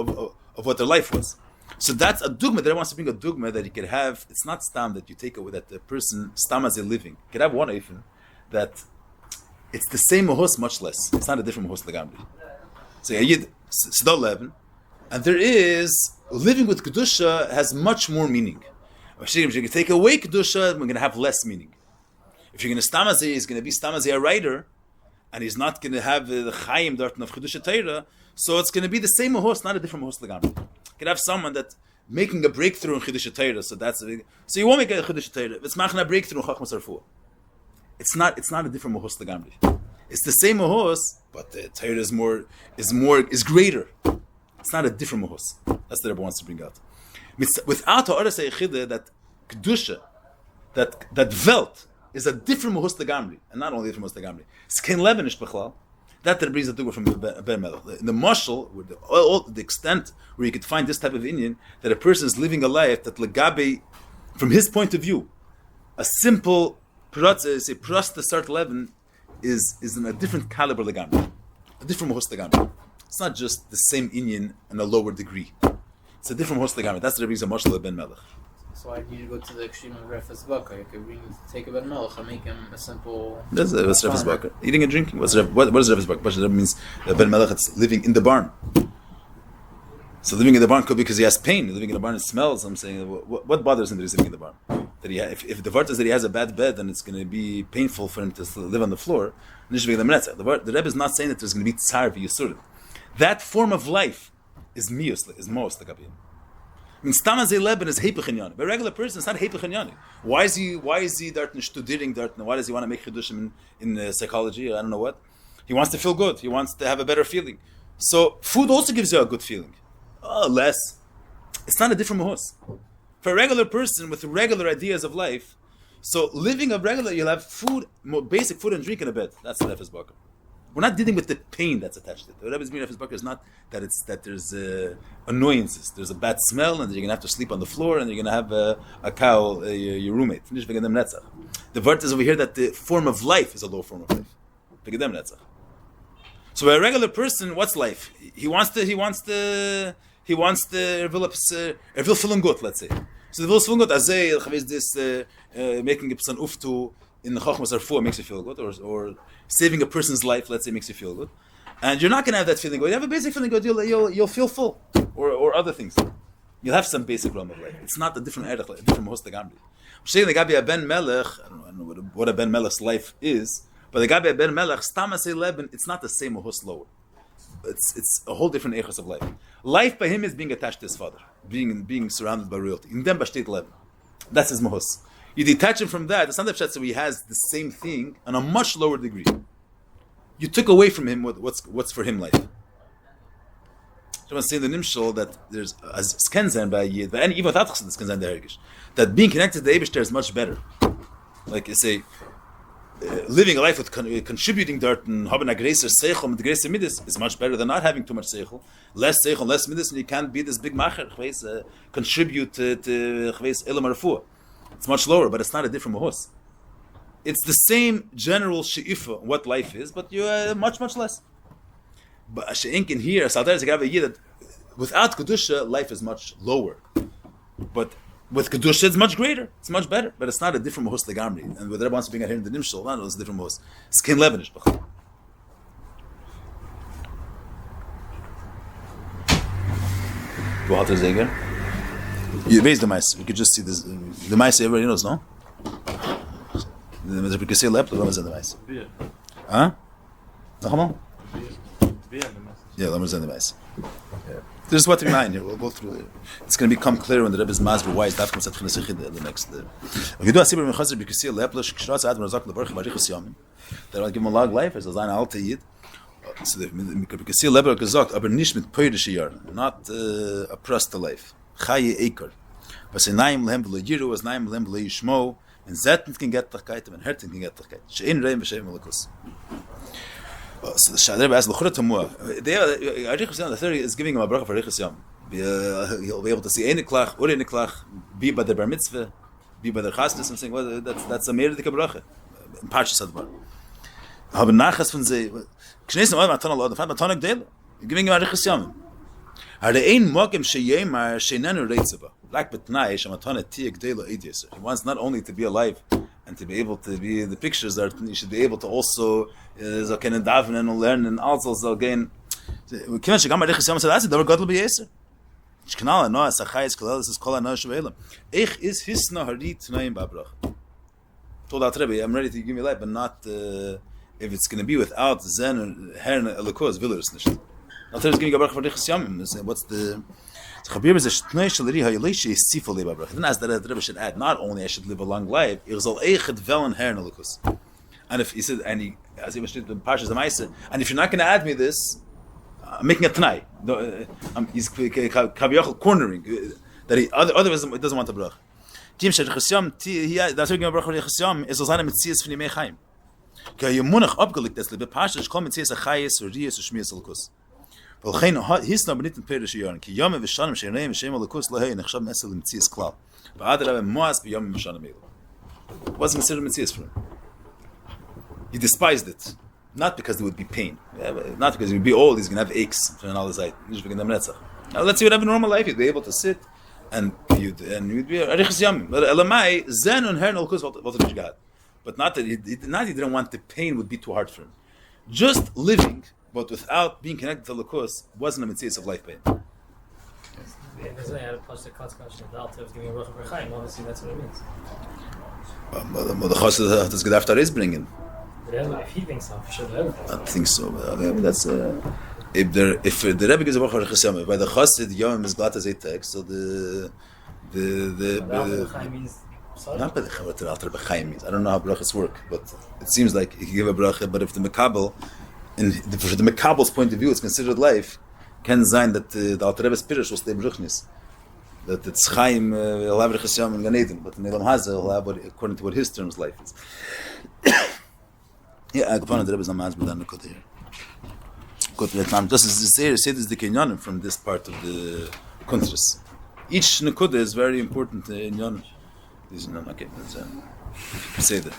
of what their life was. So that's a dogma. That wants to bring a dogma that you could have. It's not stam that you take away that the person stam as a living. You could have one even that it's the same mahos, much less. It's not a different mahos legamri. So Yid Sidol 11, and there is living with kedusha has much more meaning. If you can take away kedusha, we're going to have less meaning. If you're going to stamaze, he's going to be stamaze a writer, and he's not going to have the chayim dartan of kedusha Torah. So it's going to be the same mahos, not a different mahos legamri. You can have someone that making a breakthrough in kedusha Torah. So that's a big, so you won't make a kedusha Torah. It's machna breakthrough in chachmas arfuah. It's not a different mahos legamri. It's the same mahos, but the Torah is greater. It's not a different mahos. That's what Rebbe wants to bring out. Without ha'aras ha'echida, that kedusha, that welt, is a different mahos legamri, and not only a different mahos legamri. Skein levenish b'chlal. That brings a dugma from the Ben Melech. The mashal, the extent where you could find this type of Inyan, that a person is living a life that legabe, from his point of view, a simple pras to start 11 is in a different caliber legamri, a different mahos legamri. It's not just the same Inyan in a lower degree. It's a different mahos legamri. That's the brings a mashal of Ben Melech.
So I need to go to the extreme of Refes Bakar. You could take a Ben Melech and make him a simple...
That's Refes Bakar. Eating and drinking. What is Refes Bakar? That means that Ben Melech is living in the barn. So living in the barn could be because he has pain. Living in the barn, it smells. I'm saying, what bothers him that he's living in the barn? That if the Vart is that he has a bad bed, then it's going to be painful for him to live on the floor. The Rebbe is not saying that there's going to be tsar v'yisurim. That form of life is miyus, is most like abiyim. I mean, stamazei leben is heipach inyona. But a regular person, it's not heipach inyona. Why is he darten studiering darten? Why does he want to make chidushim in psychology? I don't know what. He wants to feel good. He wants to have a better feeling. So food also gives you a good feeling. Oh, less. It's not a different mahos. For a regular person with regular ideas of life, so living a regular, you'll have food, basic food and drink in a bed. That's the Refes Bakar. We're not dealing with the pain that's attached to it. The Rebbe's meaning of Refes Bakar is not that there's annoyances. There's a bad smell, and you're going to have to sleep on the floor, and you're going to have a cow, your roommate. The word is over here that the form of life is a low form of life. So a regular person, what's life? He wants to will feeling good, let's say. So the will feeling good, as this making a person uftu in the chachmas arfuah makes you feel good, or saving a person's life, let's say, makes you feel good. And you're not going to have that feeling good. You have a basic feeling good, you'll feel full, or other things. You'll have some basic realm of life. It's not a different erech, a different mahos legamri. I'm saying the Gabi Ben Melech, I don't know what a Ben Melech's life is, but the Gabi Ben Melech, Stamasei Leben, it's not the same mahos lower. It's a whole different echos of life. Life by him is being attached to his father, being surrounded by royalty. In dem bashtet leben. That's his mahos. You detach him from that. It's not the pshat so he has the same thing on a much lower degree. You took away from him what's for him life. I want to say in the Nimshal that there's as skenzen by Yid, and even without Hachassidus skenzen the Hergish, that being connected to the Eibishter is much better. Like you say, living a life with contributing dirt and having a greater seichel and greater midas is much better than not having too much seichel. Less seichel, less midas, and you can't be this big macher. Contribute to elam arfuah. It's much lower, but it's not a different mahos. It's the same general she'ifa, what life is, but you much less. But she'inkin here, Sadar is a that without kedusha, life is much lower. But with kedusha, it's much greater. It's much better. But it's not a different mahos legamri. And with Rebbe wants to bring out here in the Nimshal, no, it's a different mahos. Skin levenish. What is it again? You raise the mice. We could just see this. The mice everybody knows, no? The Pekasei left, the in the mice. Huh? No, yeah, Lamer's in the mice. This is what we mind here. We'll go through it. It's going to become clear when the Rebbe's Masber why is that comes at the next. You do a sibur mechazer Pekasei leplosh kshratz ad merzak levarch varichas yamim. That will give him a long life as a zayin alte yid. So the Pekasei leplosh gesagt, aber nicht mit poirish Iyar, not a pressed life. Chaye Eker. Was in Naim Lehem V'lo Yiru, was Naim Lehem V'lo Yishmo, and Zetten can get Tachkeit, and Herten can get Tachkeit. She'in Reim V'shem Malakus. So the Shadreb asks, L'chura Tamua. Arichas Yom, the theory is giving him a bracha for Arichas Yom. He'll be able to see Eine Klach, Ure Eine Klach, be by the Bar Mitzvah, be by the Hachassidus. I'm saying, well, that's a Meir Dika bracha. In Parshas Adbar. Haben Nachas von sie, K'shneis Noel Matan Allah, the Fat Matanak Dele. Giving him Arichas Yom. הרי אין מוגם שיאמר שאיננו רצבה. רק בתנאי שהמתנה תהיה כדי לעיד יסר. He wants not only to be alive and to be able to be the pictures that you should be able to also so can daven and learn and also so again. כיוון שגם הרי חסיון מצד זה דבר גדול ביסר. שכנאלה נועה סחייס כלל זה כל הנועה שבאלם. איך is his נהרי תנאים בהברכה? Told out Rebbe, I'm ready to give me life, but not if it's going to be without Zen and Herren Elikos, Villers nicht. Not Rebbe's giving a bracha for Riches Yamim. What's the... Chabir is a Shtnei Shalari HaYeleshi is Sifo Leba bracha. Then as that Rebbe should add, not only I should live a long life, ich soll Eichet Velen Herren Elikos. And if he said, and he, as he was in Parshas Amaisa, and if you're not going to add me this, I'm making a Tnai. He's Kaviyachal cornering, that he, otherwise he doesn't want the bracha. Tim shel Chasyam hier da sagen wir brauchen Chasyam ist so seine Metzies von ihm heim. Ke yemunach abgelegt das lebe Pasche kommen Metzies Chayes und Ries und Schmierselkus. Weil kein hieß noch nicht in Perisch Jahren. Ke yom ve shanim sheneim shemelkus lehay nachshab mesel Metzies klar. Ba'ad rabbe moas be yom shanim. Was Metzies Metzies for him? He despised it. Not because there would be pain. Not because he would be old, he's going to have aches from another side. Now let's see what have a normal life. He'd be able to sit and you'd be Arichas Yamim. Elamai, Zen and Herren Elkus what did God? But not that he didn't want the pain would be too hard for him. Just living, but without being connected to Elkus, wasn't a mitzvah of life pain.
Obviously, that's what it means.
Well, the Hachassidus good after is bringing.
If he thinks so, for sure.
I think so. That's if the Rebbe gives a bracha for Chassidus, by the Chassid Yom is glad as a text. So the
means
not by the Alter Rebbe Chaim means. I don't know how brachas work, but it seems like he can give a bracha. But if the Mekabel, for the Mekabel's point of view, it's considered life. Can sign that the Alter Rebbe's Pirush will stay bruchnis. That it's Chaim will have Chassidus in Gan Eden, but in Elam Hazeh will have according to what his terms life is. Yeah, Kafana the Rebbe's namaz b'dan nekod here. Good Vietnam. This is the Inyona from this part of the Kuntres. Each nekoda is very important in Inyona. These okay, say that.